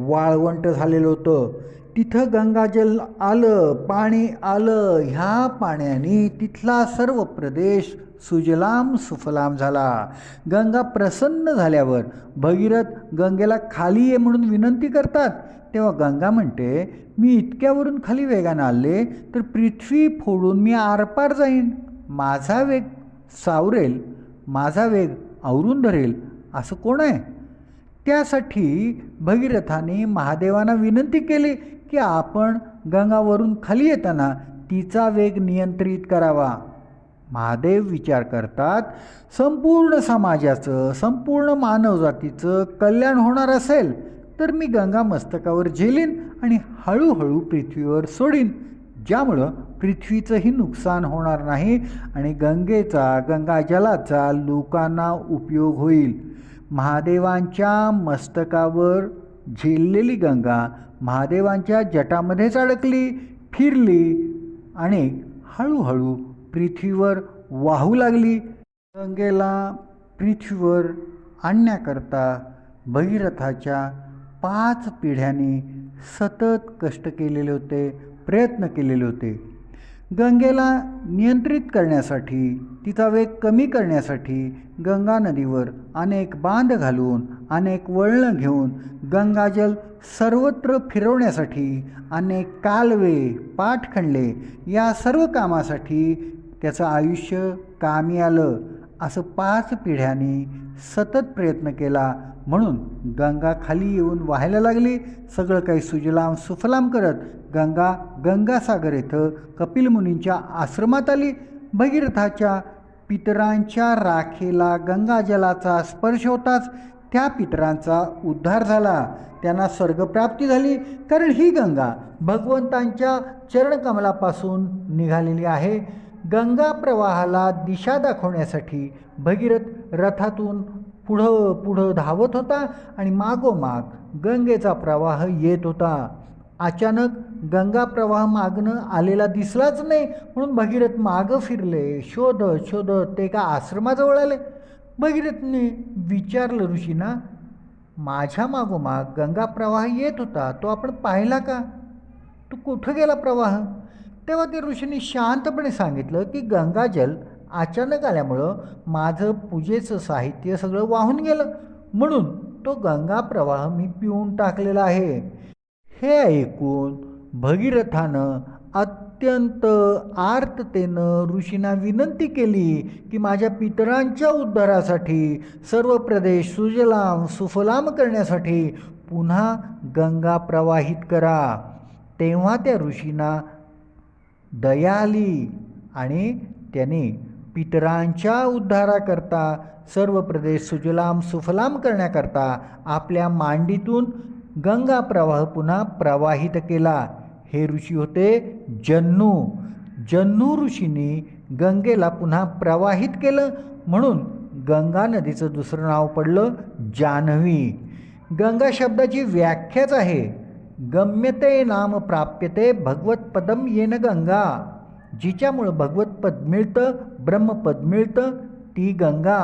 वाळवंट झालेलं होतं तिथं गंगाजल आलं, पाणी आलं. ह्या पाण्याने तिथला सर्व प्रदेश सुजलाम सुफलाम झाला. गंगा प्रसन्न झाल्यावर भगीरथ गंगेला खाली ये म्हणून विनंती करतात. तेव्हा गंगा म्हणते, मी इतक्यावरून खाली वेगानं आले तर पृथ्वी फोडून मी आरपार जाईन. माझा वेग सावरेल, माझा वेग आवरून धरेल असं कोण आहे? त्यासाठी भगीरथाने महादेवांना विनंती केली की आपण गंगावरून खाली येताना तिचा वेग नियंत्रित करावा. महादेव विचार करतात, संपूर्ण समाजाचं, संपूर्ण मानवजातीचं कल्याण होणार असेल तर मी गंगा मस्तकावर झेलीन आणि हळूहळू पृथ्वीवर सोडीन, ज्यामुळं पृथ्वीचंही नुकसान होणार नाही आणि गंगेचा, गंगाजलाचा लोकांना उपयोग होईल. महादेवांच्या मस्तकावर झेललेली गंगा महादेवांच्या जटामध्येच अडकली, फिरली आणि हळूहळू पृथ्वीवर वाहू लागली. गंगेला पृथ्वीवर आणण्याकरता भगीरथाच्या 5 पिढ्यांनी सतत कष्ट केलेले होते, प्रयत्न केलेले होते. गंगेला नियंत्रित करण्यासाठी, तिचा वेग कमी करण्यासाठी गंगा नदीवर अनेक बांध घालून, अनेक वळणं घेऊन गंगाजल सर्वत्र फिरवण्यासाठी अनेक कालवे, पाटखंडे या सर्व कामासाठी त्याचं आयुष्य कामी आलं. असं 5 पिढ्यांनी सतत प्रयत्न केला म्हणून गंगा खाली येऊन वाहायला लागली. सगळं काही सुजलाम सुफलाम करत गंगा गंगासागर येथं कपिल मुनींच्या आश्रमात आली. भगीरथाच्या पितरांच्या राखेला गंगाजलाचा स्पर्श होताच त्या पितरांचा उद्धार झाला, त्यांना स्वर्गप्राप्ती झाली. कारण ही गंगा भगवंतांच्या चरणकमलापासून निघालेली आहे. गंगा प्रवाहाला दिशा दाखवण्यासाठी भगीरथ रथातून पुढं पुढं धावत होता आणि मागोमाग गंगेचा प्रवाह येत होता. अचानक गंगा प्रवाह मागणं आलेला दिसलाच नाही म्हणून भगीरथ मागं फिरले, शोधत शोधत ते एका आश्रमाजवळ आले. भगीरथने विचारलं ऋषींना, माझ्या मागोमाग गंगा प्रवाह येत होता, तो आपण पाहिला का? तो कुठं गेला प्रवाह? तेव्हा ते ऋषींनी शांतपणे सांगितलं की गंगाजल अचानक आल्यामुळं माझं पूजेचं साहित्य सगळं वाहून गेलं, म्हणून तो गंगा प्रवाह मी पिऊन टाकलेला आहे. हे ऐकून भगीरथानं अत्यंत आर्ततेनं ऋषींना विनंती केली की माझ्या पितरांच्या उद्धारासाठी, सर्व प्रदेश सुजलाम सुफलाम करण्यासाठी पुन्हा गंगा प्रवाहित करा. तेव्हा त्या ऋषींना दया आली आणि त्याने पितरांच्या उद्धाराकरता सर्व प्रदेश सुजलाम सुफलाम करण्याकरता आपल्या मांडीतून गंगा प्रवाह पुन्हा प्रवाहित केला. हे ऋषी होते जन्नू. जन्नू ऋषींनी गंगेला पुन्हा प्रवाहित केलं, म्हणून गंगा नदीचं दुसरं नाव पडलं जान्हवी. गंगा शब्दाची व्याख्याच आहे, गम्यते नाम प्राप्यते भगवतपदम येन गंगा. जिच्यामुळं भगवतपद मिळतं, ब्रह्मपद मिळतं, ती गंगा.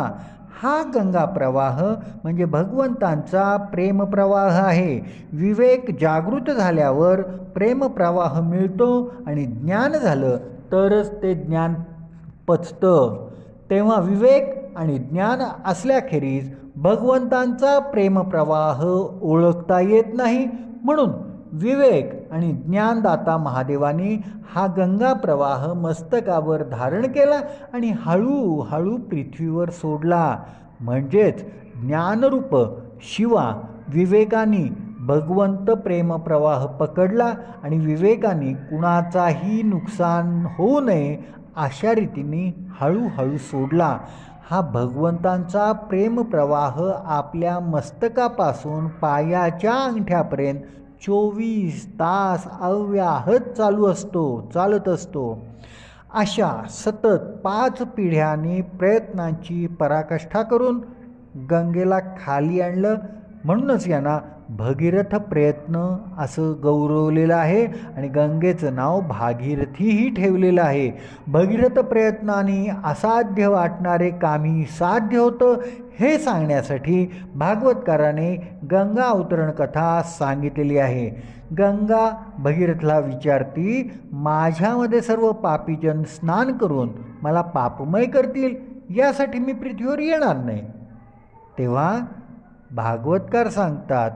हा गंगा प्रवाह म्हणजे भगवंतांचा प्रेमप्रवाह आहे. विवेक जागृत झाल्यावर प्रेमप्रवाह मिळतो आणि ज्ञान झालं तरच ते ज्ञान पचतं. तेव्हा विवेक आणि ज्ञान असल्याखेरीज भगवंतांचा प्रेमप्रवाह ओळखता येत नाही. म्हणून विवेक आणि ज्ञानदाता महादेवानी हा गंगा प्रवाह मस्तकावर धारण केला आणि हळूहळू पृथ्वीवर सोडला. म्हणजेच ज्ञानरूप शिवा विवेकानी भगवंत प्रेमप्रवाह पकडला आणि विवेकानी कुणाचाही नुकसान होऊ नये अशा रीतीने हळूहळू सोडला. हा भगवंतांचा प्रेमप्रवाह आपल्या मस्तकापासून पायाच्या अंगठ्यापर्यंत 24 तास अव्याहत चालत असतो. अशा सतत 5 पिढ्यांनी प्रयत्नांची पराकाष्ठा करून गंगेला खाली आणलं. म्हणूनच यांना भगीरथ प्रयत्न असं गौरवलेलं आहे आणि गंगेचं नाव भागीरथीही ठेवलेलं आहे. भगीरथ प्रयत्नाने असाध्य वाटणारे कामही साध्य होतं हे सांगण्यासाठी भागवतकाराने गंगा अवतरण कथा सांगितलेली आहे. गंगा भगीरथला विचारती, माझ्यामध्ये सर्व पापीजन स्नान करून मला पापमय करतील, यासाठी मी पृथ्वीवर येणार नाही. तेव्हा भागवतकार सांगतात,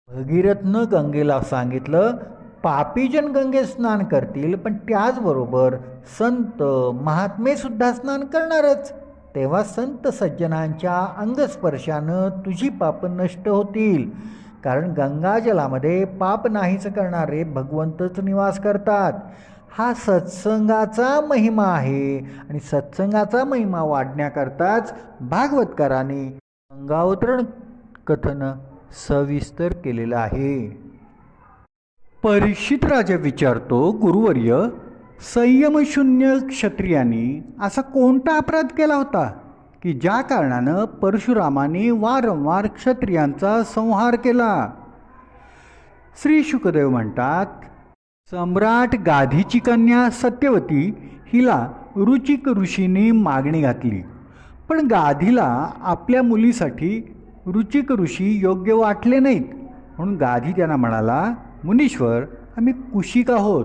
भगीरथनं गंगेला सांगितलं, पापीजन गंगेत स्नान करतील, पण त्याचबरोबर संत महात्मेसुद्धा स्नान करणारच. तेव्हा संत सज्जनांच्या अंगस्पर्शानं तुझी पाप नष्ट होतील. कारण गंगाजलामध्ये पाप नाहीच करणारे भगवंतच निवास करतात. हा सत्संगाचा महिमा आहे आणि सत्संगाचा महिमा वाढण्याकरताच भागवतकारांनी गंगावतरण कथन सविस्तर केलेलं आहे. परीक्षित राजा विचारतो, गुरुवर्य, संयमशून्य क्षत्रियांनी असा कोणता अपराध केला होता की ज्या कारणानं परशुरामाने वारंवार क्षत्रियांचा संहार केला? श्री शुकदेव म्हणतात, सम्राट गाधीची कन्या सत्यवती हिला रुचिक ऋषींनी मागणी घातली, पण गाधीला आपल्या मुलीसाठी रुचिक ऋषी योग्य वाटले नाहीत. म्हणून गाधी त्यांना म्हणाला, मुनीश्वर, आम्ही कुशिक आहोत,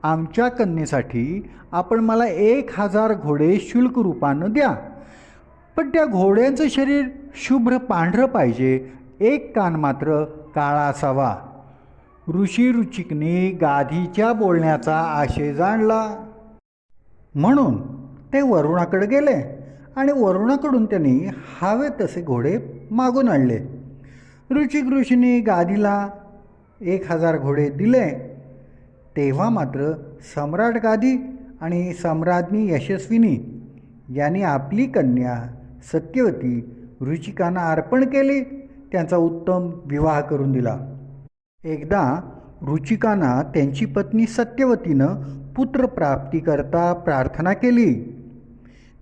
आमच्या कन्येसाठी आपण मला 1000 घोडे शुल्क रूपानं द्या, पण त्या घोड्यांचं शरीर शुभ्र पांढरं पाहिजे, एक कान मात्र काळा असावा. ऋषी रुचिकने गाधीच्या बोलण्याचा आशय जाणला, म्हणून ते वरुणाकडे गेले आणि वरुणाकडून त्यांनी हवे तसे घोडे मागून आणले. रुचिक ऋषीने गाधीला 1000 घोडे दिले. तेव्हा मात्र सम्राट गाधी आणि सम्राज्ञी यशस्विनी यांनी आपली कन्या सत्यवती रुचिकांना अर्पण केली, त्यांचा उत्तम विवाह करून दिला. एकदा रुचिकांना त्यांची पत्नी सत्यवतीनं पुत्रप्राप्तीकरता प्रार्थना केली.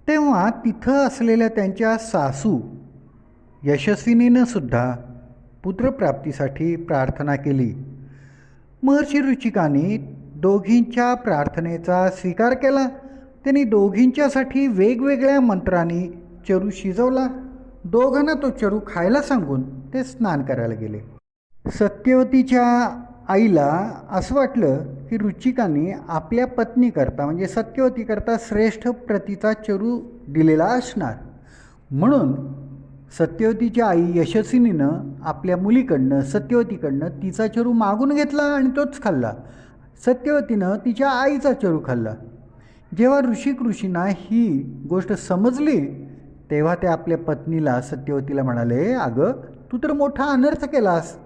तेव्हा तिथं असलेल्या त्यांच्या सासू यशस्विनीनं सुद्धा पुत्रप्राप्तीसाठी प्रार्थना केली. महर्षी रुचिकांनी दोघींच्या प्रार्थनेचा स्वीकार केला. त्यांनी दोघींच्यासाठी वेगवेगळ्या मंत्रांनी चरू शिजवला. दोघांना तो चरू खायला सांगून ते स्नान करायला गेले. सत्यवतीच्या आईला असं वाटलं की रुचिकांनी आपल्या पत्नीकरता म्हणजे सत्यवतीकरता श्रेष्ठ प्रतीचा चरू दिलेला असणार. म्हणून सत्यवतीच्या आई यशस्विनीनं आपल्या मुलीकडनं सत्यवतीकडनं तिचा चरू मागून घेतला आणि तोच खाल्ला. सत्यवतीनं तिच्या आईचा चरू खाल्ला. जेव्हा ऋषींना ही गोष्ट समजली तेव्हा ते आपल्या पत्नीला सत्यवतीला म्हणाले, अगं, तू तर मोठा अनर्थ केलास.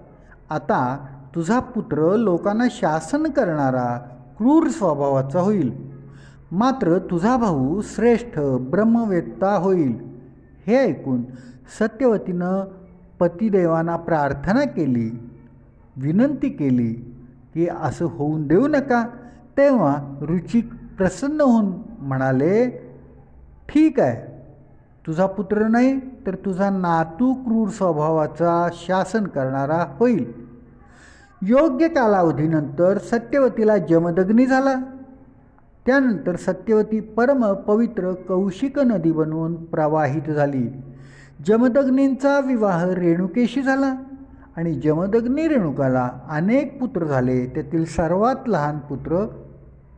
आता तुझा पुत्र लोकांना शासन करणारा क्रूर स्वभावाचा होईल. मात्र तुझा भाऊ श्रेष्ठ ब्रह्मवेत्ता होईल. हे ऐकून सत्यवतीनं पतिदेवांना प्रार्थना केली, विनंती केली की असं होऊन देऊ नका. तेव्हा रुचिक प्रसन्न होऊन म्हणाले, ठीक आहे, तुझा पुत्र नाही तर तुझा नातू क्रूर स्वभावाचा शासन करणारा होईल. योग्य कालावधीनंतर सत्यवतीला जमदग्नी झाला. त्यानंतर सत्यवती परम पवित्र कौशिक नदी बनवून प्रवाहित झाली. जमदग्नींचा विवाह रेणुकेशी झाला आणि जमदग्नी रेणुकाला अनेक पुत्र झाले. त्यातील सर्वात लहान पुत्र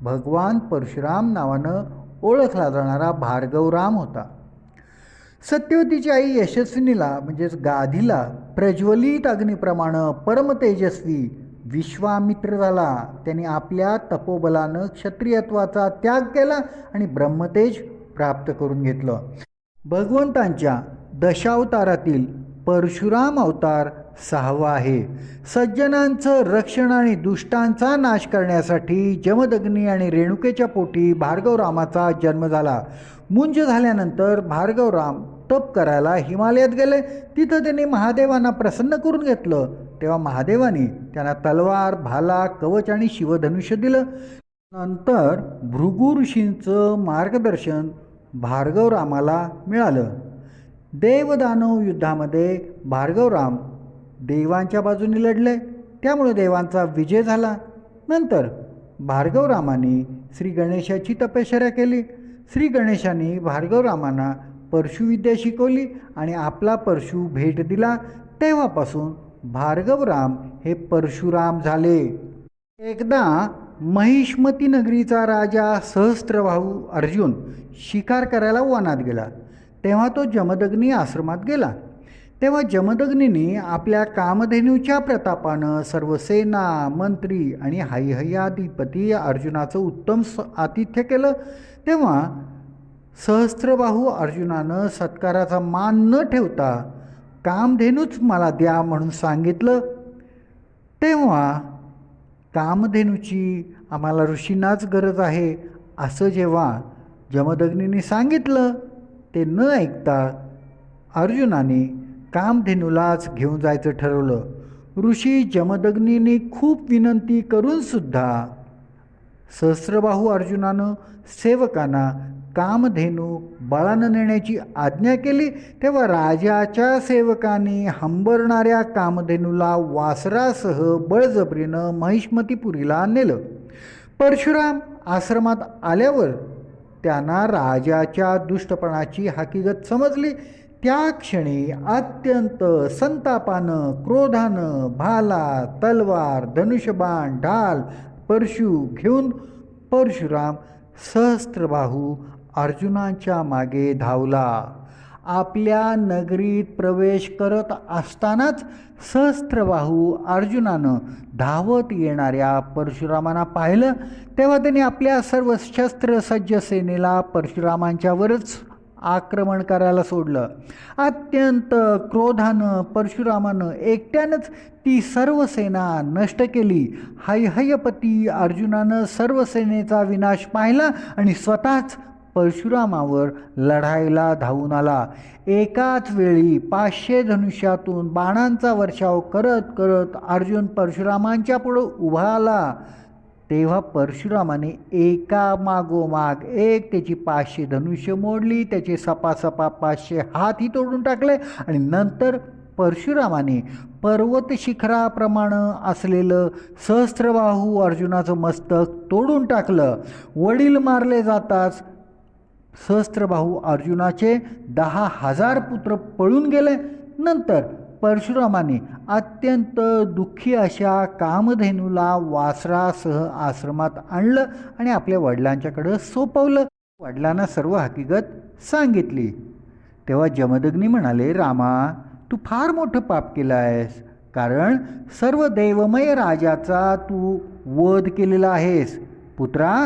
भगवान परशुराम नावानं ओळखला जाणारा भार्गवराम होता. सत्यवतीची आई यशस्विनीला म्हणजेच गाधीला प्रज्वलित अग्निप्रमाणे परमतेजस्वी विश्वामित्र झाला. त्याने आपल्या तपोबलानं क्षत्रियत्वाचा त्याग केला आणि ब्रह्मतेज प्राप्त करून घेतलं. भगवंतांच्या दशावतारातील परशुराम अवतार 6वा आहे. सज्जनांचं रक्षण आणि दुष्टांचा नाश करण्यासाठी जमदग्नी आणि रेणुकेच्या पोटी भार्गवरामाचा जन्म झाला. मुंज झाल्यानंतर भार्गवराम तप करायला हिमालयात गेले. तिथं त्यांनी महादेवांना प्रसन्न करून घेतलं. तेव्हा महादेवाने त्यांना तलवार, भाला, कवच आणि शिवधनुष्य दिलं. नंतर भृगु ऋषींचं मार्गदर्शन भार्गवरामाला मिळालं. देवदानव युद्धामध्ये भार्गवराम देवांच्या बाजूने लढले, त्यामुळे देवांचा विजय झाला. नंतर भार्गवरामाने श्री गणेशाची तपश्चर्या केली. श्री गणेशाने भार्गवरामांना परशुविद्या शिकवली आणि आपला परशु भेट दिला. तेव्हापासून भार्गवराम हे परशुराम झाले. एकदा महिष्मती नगरीचा राजा सहस्त्रबाहू अर्जुन शिकार करायला वनात गेला. तेव्हा तो जमदग्नी आश्रमात गेला. तेव्हा जमदग्नीने आपल्या कामधेनूच्या प्रतापानं सर्व सेना, मंत्री आणि हैहयाधिपती अर्जुनाचं उत्तम आतिथ्य केलं. तेव्हा सहस्त्रबाहू अर्जुनानं सत्काराचा मान न ठेवता कामधेनूच मला द्या म्हणून सांगितलं. तेव्हा कामधेनूची आम्हाला ऋषींनाच गरज आहे असं जेव्हा जमदग्नीने सांगितलं, ते न ऐकता अर्जुनाने कामधेनूलाच घेऊन जायचं ठरवलं. ऋषी जमदग्नीने खूप विनंती करूनसुद्धा सहस्त्रबाहू अर्जुनानं सेवकांना कामधेनू बळानं नेण्याची आज्ञा केली. तेव्हा राजाच्या सेवकांनी हंबरणाऱ्या कामधेनूला वासरासह बळजबरीनं महिष्मतीपुरीला नेलं. परशुराम आश्रमात आल्यावर त्यांना राजाच्या दुष्टपणाची हकीकत समजली. त्या क्षणी अत्यंत संतापानं, क्रोधानं भाला, तलवार, धनुष्यबाण, ढाल, परशु घेऊन परशुराम सहस्त्रबाहू अर्जुनांच्या मागे धावला. आपल्या नगरीत प्रवेश करत असतानाच सहस्त्रबाहू अर्जुनानं धावत येणाऱ्या परशुरामांना पाहिलं. तेव्हा त्यांनी आपल्या सर्व शस्त्रसज्ज सेनेला परशुरामांच्यावरच आक्रमण करायला सोडलं. अत्यंत क्रोधानं परशुरामानं एकट्यानंच ती सर्व सेना नष्ट केली. हैहयपती अर्जुनानं सर्व सेनेचा विनाश पाहिला आणि स्वतःच परशुरामावर लढायला धावून आला. एकाच वेळी 500 धनुष्यातून बाणांचा वर्षाव करत करत अर्जुन परशुरामांच्या पुढं उभा आला. तेव्हा परशुरामाने एका मागोमाग एक त्याची 500 धनुष्य मोडली. त्याचे सपासपा 500 हातही तोडून टाकले आणि नंतर परशुरामाने पर्वत शिखराप्रमाणे असलेलं सहस्त्रबाहू अर्जुनाचं मस्तक तोडून टाकलं. वडील मारले जाताच सहस्त्रबाहू अर्जुनाचे 10,000 पुत्र पळून गेले. नंतर परशुरामाने अत्यंत दुःखी अशा कामधेनूला वासरासह आश्रमात आणलं आणि आपल्या वडिलांच्याकडं सोपवलं. वडिलांना सर्व हकीकत सांगितली. तेव्हा जमदग्नी म्हणाले, रामा, तू फार मोठं पाप केलं आहेस, कारण सर्व देवमय राजाचा तू वध केलेला आहेस. पुत्रा,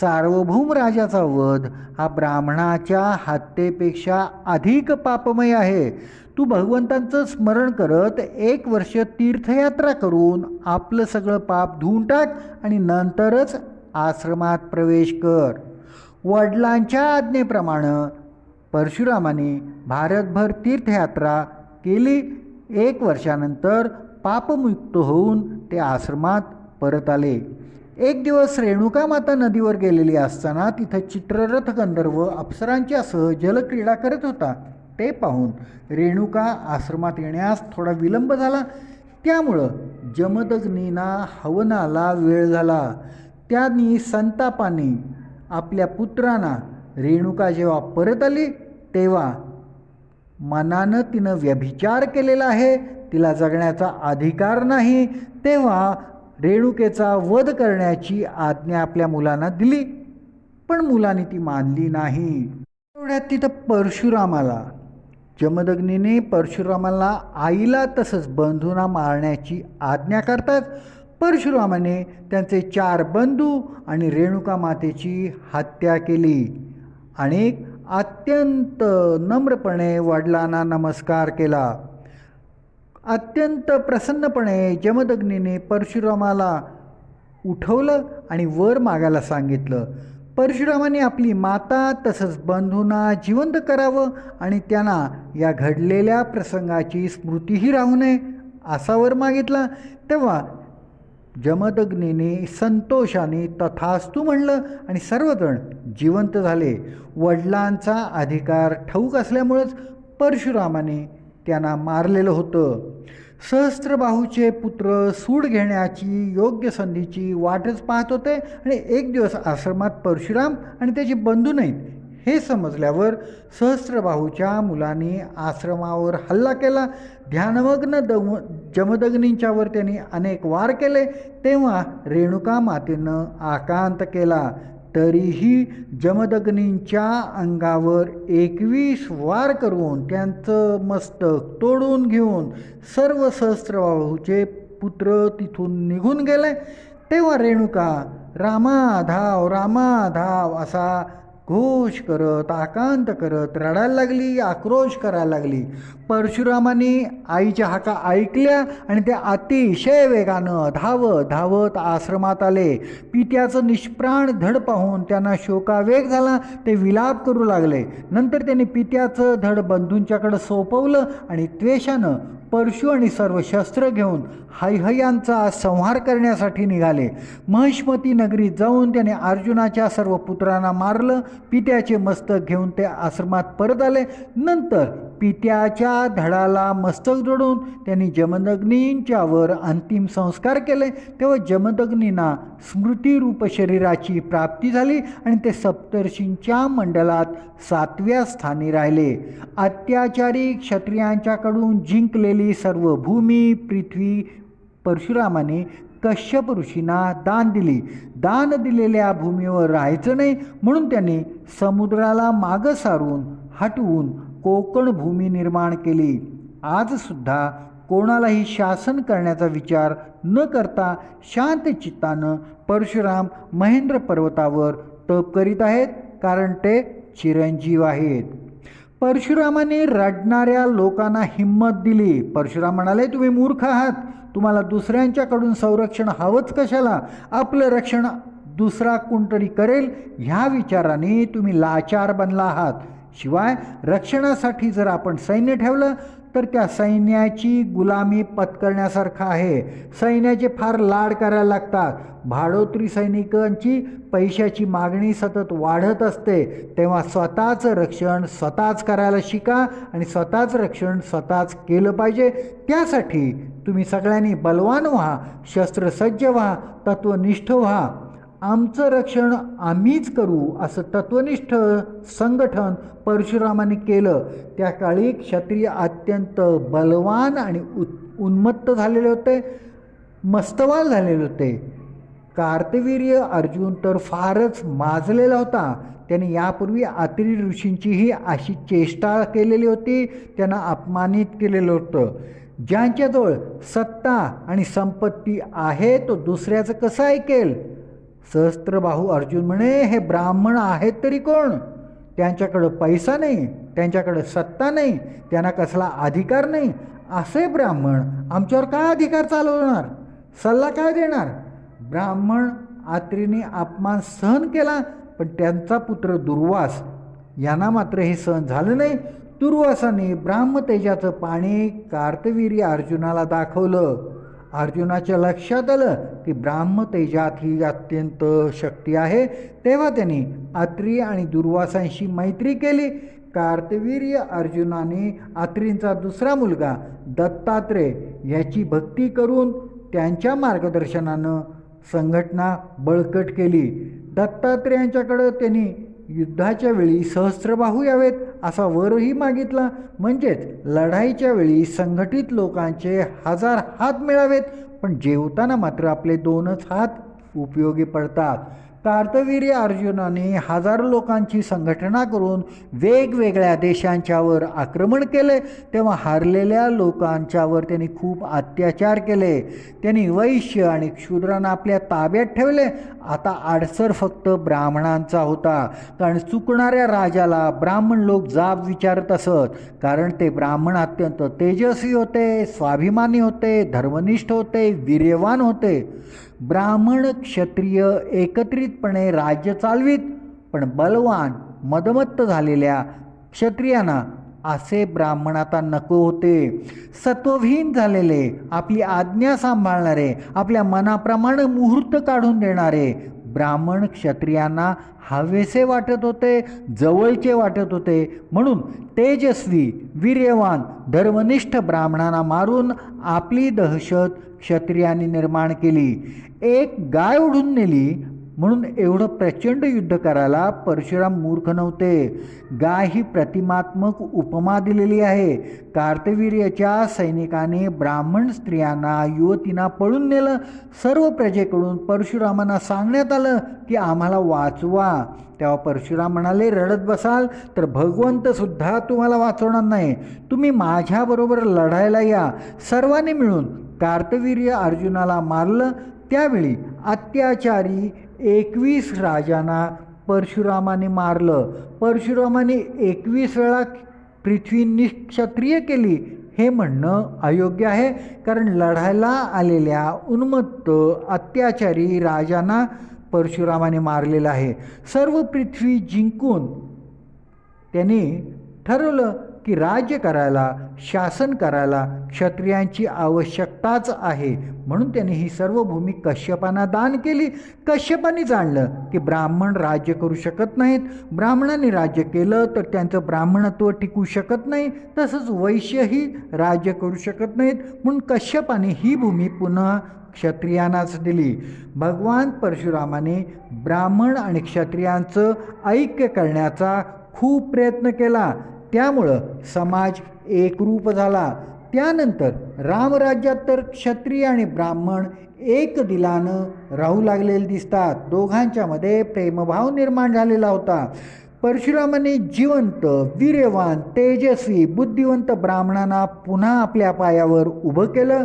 सार्वभौम राजाचा वध हा ब्राह्मणाच्या हत्येपेक्षा अधिक पापमय आहे. तू भगवंतांचं स्मरण करत 1 वर्ष तीर्थयात्रा करून आपलं सगळं पाप धुवून टाक आणि नंतरच आश्रमात प्रवेश कर. वडिलांच्या आज्ञेप्रमाणे परशुरामाने भारतभर तीर्थयात्रा केली. 1 वर्षानंतर पापमुक्त होऊन ते आश्रमात परत आले. एक दिवस रेणुका माता नदीवर गेलेली असताना तिथं चित्ररथ गंधर्व अप्सरांच्यासह जलक्रीडा करत होता. ते पाहून रेणुका आश्रमात येण्यास थोडा विलंब झाला. त्यामुळं जमदग्नींना हवनाला वेळ झाला. त्यांनी संतापाने आपल्या पुत्रांना रेणुका जेव्हा परत आली तेव्हा मनानं तिनं व्यभिचार केलेला आहे, तिला जगण्याचा अधिकार नाही, तेव्हा रेणुकेचा वध करण्याची आज्ञा आपल्या मुलांना दिली. पण मुलांनी ती मानली नाही. एवढ्यात तिथं परशुरामाला जमदग्नीने परशुरामाला आईला तसंच बंधूंना मारण्याची आज्ञा करतात. परशुरामाने त्यांचे 4 बंधू आणि रेणुका मातेची हत्या केली. आणि अत्यंत नम्रपणे वडिलांना नमस्कार केला. अत्यंत प्रसन्नपणे जमदग्नीने परशुरामाला उठवलं आणि वर मागायला सांगितलं. परशुरामाने आपली माता तसंच बंधूंना जिवंत करावं आणि त्यांना या घडलेल्या प्रसंगाची स्मृतीही राहू नये असा वर मागितला. तेव्हा जमदग्नीने संतोषाने तथास्तु म्हणलं आणि सर्वजण जिवंत झाले. वडिलांचा अधिकार ठाऊक असल्यामुळंच परशुरामाने त्यांना मारलेलं होतं. सहस्त्रबाहूचे पुत्र सूड घेण्याची योग्य संधीची वाटच पाहत होते आणि एक दिवस आश्रमात परशुराम आणि त्याचे बंधू नाहीत हे समजल्यावर सहस्त्रबाहूच्या मुलांनी आश्रमावर हल्ला केला. ध्यानमग्न जमदग्नींच्यावर त्यांनी अनेक वार केले. तेव्हा रेणुका मातेनं आकांत केला. तरीही जमदग्नींच्या अंगावर 21 वार करून त्यांचं मस्तक तोडून घेऊन सर्व सहस्त्रबाहूचे पुत्र तिथून निघून गेले. तेव्हा रेणुका रामा धाव रामा धाव असा घोष करत आकांत करत रडायला लागली, आक्रोश करायला लागली. परशुरामाने आईच्या हाका ऐकल्या आणि ते अतिशय वेगानं धावत धावत आश्रमात आले. पित्याचं निष्प्राण धड पाहून त्यांना शोकावेग झाला. ते विलाप करू लागले. नंतर त्यांनी पित्याचं धड बंधूंच्याकडे सोपवलं आणि त्वेषानं परशु आणि सर्व शस्त्र घेऊन हैहयांचा संहार करण्यासाठी निघाले. महिष्मती नगरीत जाऊन त्याने अर्जुनाच्या सर्व पुत्रांना मारलं. पित्याचे मस्तक घेऊन ते आश्रमात परत आले. नंतर पित्याच्या धडाला मस्तक जोडून त्यांनी जमदग्नींच्यावर अंतिम संस्कार केले. तेव्हा जमदग्नींना स्मृतिरूप शरीराची प्राप्ती झाली आणि ते सप्तर्षींच्या मंडलात 7व्या स्थानी राहिले. अत्याचारी क्षत्रियांच्याकडून जिंकलेली सर्व भूमी पृथ्वी परशुरामाने कश्यप ऋषींना दान दिली. दान दिलेल्या भूमीवर राहायचं नाही म्हणून त्यांनी समुद्राला मागं सारून हटवून कोकण भूमी निर्माण केली. आजसुद्धा कोणालाही शासन करण्याचा विचार न करता शांत चित्तानं परशुराम महेंद्र पर्वतावर तप करीत आहेत, कारण ते चिरंजीव आहेत. परशुरामाने रडणाऱ्या लोकांना हिंमत दिली. परशुराम म्हणाले, तुम्ही मूर्ख आहात. तुम्हाला दुसऱ्यांच्याकडून संरक्षण हवंच कशाला? आपलं रक्षण दुसरा कोणतरी करेल ह्या विचाराने तुम्ही लाचार बनला आहात. शिवाय रक्षणासाठी जर आपण सैन्य ठेवलं तर त्या सैन्याची गुलामी पत्करण्यासारखं आहे. सैन्याचे फार लाड करायला लागतात. भाडोत्री सैनिकांची पैशाची मागणी सतत वाढत असते. तेव्हा स्वतःचं रक्षण स्वतःच करायला शिका आणि स्वतःच रक्षण स्वतःच केलं पाहिजे. त्यासाठी तुम्ही सगळ्यांनी बलवान व्हा, शस्त्रसज्ज व्हा, तत्वनिष्ठ व्हा. आमचं रक्षण आम्हीच करू असं तत्वनिष्ठ संघटन परशुरामाने केलं. त्या काळी क्षत्रिय अत्यंत बलवान आणि उन्मत्त झालेले होते, मस्तवाल झालेले होते. कार्तवीर्य अर्जुन तर फारच माजलेला होता. त्याने यापूर्वी अत्रि ऋषींचीही अशी चेष्टा केलेली होती, त्यांना अपमानित केलेलं होतं. ज्यांच्याजवळ सत्ता आणि संपत्ती आहे तो दुसऱ्याचं कसं ऐकेल? सहस्त्रबाहू अर्जुन म्हणे, हे ब्राह्मण आहेत तरी कोण? त्यांच्याकडं पैसा नाही, त्यांच्याकडं सत्ता नाही, त्यांना कसला अधिकार नाही. असे ब्राह्मण आमच्यावर काय अधिकार चालवणार? सल्ला काय देणार? ब्राह्मण अत्रीने अपमान सहन केला पण त्यांचा पुत्र दुर्वास यांना मात्र हे सहन झालं नाही. दुर्वासाने ब्राह्मतेजाचं पाणी कार्तवीर्य अर्जुनाला दाखवलं. अर्जुनाच्या लक्षात आलं की ब्राह्मतेजात ही अत्यंत शक्ती आहे. तेव्हा त्यांनी अत्री आणि दुर्वासांशी मैत्री केली. कार्तवीर्य अर्जुनाने अत्रींचा दुसरा मुलगा दत्तात्रेय याची भक्ती करून त्यांच्या मार्गदर्शनानं संघटना बळकट केली. दत्तात्रेयांच्याकडं त्यांनी युद्धाच्या वेळी सहस्त्रबाहू यावेत असा वरही मागितला, म्हणजेच लढाईच्या वेळी संघटित लोकांचे 1000 हात मिळावेत, पण जेवताना मात्र आपले 2च हात उपयोगी पडतात. कार्तवीर्य अर्जुनाने 1000 लोकांची संघटना करून वेगवेगळ्या देशांच्यावर आक्रमण केले. तेव्हा हारलेल्या लोकांच्यावर त्यांनी खूप अत्याचार केले. त्यांनी वैश्य आणि क्षुद्रांना आपल्या ताब्यात ठेवले. आता आडसर फक्त ब्राह्मणांचा होता, कारण चुकणाऱ्या राजाला ब्राह्मण लोक जाब विचारत असत. कारण ते ब्राह्मण अत्यंत तेजस्वी होते, स्वाभिमानी होते, धर्मनिष्ठ होते, वीर्यवान होते. ब्राह्मण क्षत्रिय एकत्रितपणे राज्य चालवीत, पण बलवान मदमत्त झालेल्या क्षत्रियांना असे ब्राह्मण आता नको होते. सत्वहीन झालेले, आपली आज्ञा सांभाळणारे, आपल्या मनाप्रमाणे मुहूर्त काढून देणारे ब्राह्मण क्षत्रियांना हवेसे वाटत होते, जवळचे वाटत होते. म्हणून तेजस्वी, वीर्यवान, धर्मनिष्ठ ब्राह्मणांना मारून आपली दहशत क्षत्रियांनी निर्माण केली. एक गाय ओढून नेली म्हणून एवढं प्रचंड युद्ध करायला परशुराम मूर्ख नव्हते. गाय ही प्रतिमात्मक उपमा दिलेली आहे. कार्तवीर्याच्या सैनिकाने ब्राह्मण स्त्रियांना, युवतींना पळून नेलं. सर्व प्रजेकडून परशुरामांना सांगण्यात आलं की आम्हाला वाचवा. तेव्हा परशुराम म्हणाले, रडत बसाल तर भगवंतसुद्धा तुम्हाला वाचवणार नाही. तुम्ही माझ्याबरोबर लढायला या. सर्वांनी मिळून कार्तवीर्य अर्जुनाला मारलं. त्यावेळी अत्याचारी 21 राजांना परशुरामाने मारलं. परशुरामाने 21 वेळा पृथ्वी निक्षत्रिय केली हे म्हणणं अयोग्य आहे, कारण लढायला आलेल्या उन्मत्त अत्याचारी राजांना परशुरामाने मारलेलं आहे. सर्व पृथ्वी जिंकून त्यांनी ठरवलं की राज्य करायला, शासन करायला क्षत्रियांची आवश्यकताच आहे. म्हणून त्यांनी ही सर्व भूमी कश्यपांना दान केली. कश्यपांनी जाणलं की ब्राह्मण राज्य करू शकत नाहीत. ब्राह्मणांनी राज्य केलं तर त्यांचं ब्राह्मणत्व टिकू शकत नाही, तसंच वैश्यही राज्य करू शकत नाहीत. म्हणून कश्यपाने ही भूमी पुन्हा क्षत्रियांनाच दिली. भगवान परशुरामाने ब्राह्मण आणि क्षत्रियांचं ऐक्य करण्याचा खूप प्रयत्न केला. त्यामुळं समाज एकरूप झाला. त्यानंतर रामराज्यात तर क्षत्रिय आणि ब्राह्मण एक दिलानं राहू लागलेले दिसतात. दोघांच्यामध्ये प्रेमभाव निर्माण झालेला होता. परशुरामाने जिवंत, वीर्यवान, तेजस्वी, बुद्धिवंत ब्राह्मणांना पुन्हा आपल्या पायावर उभं केलं.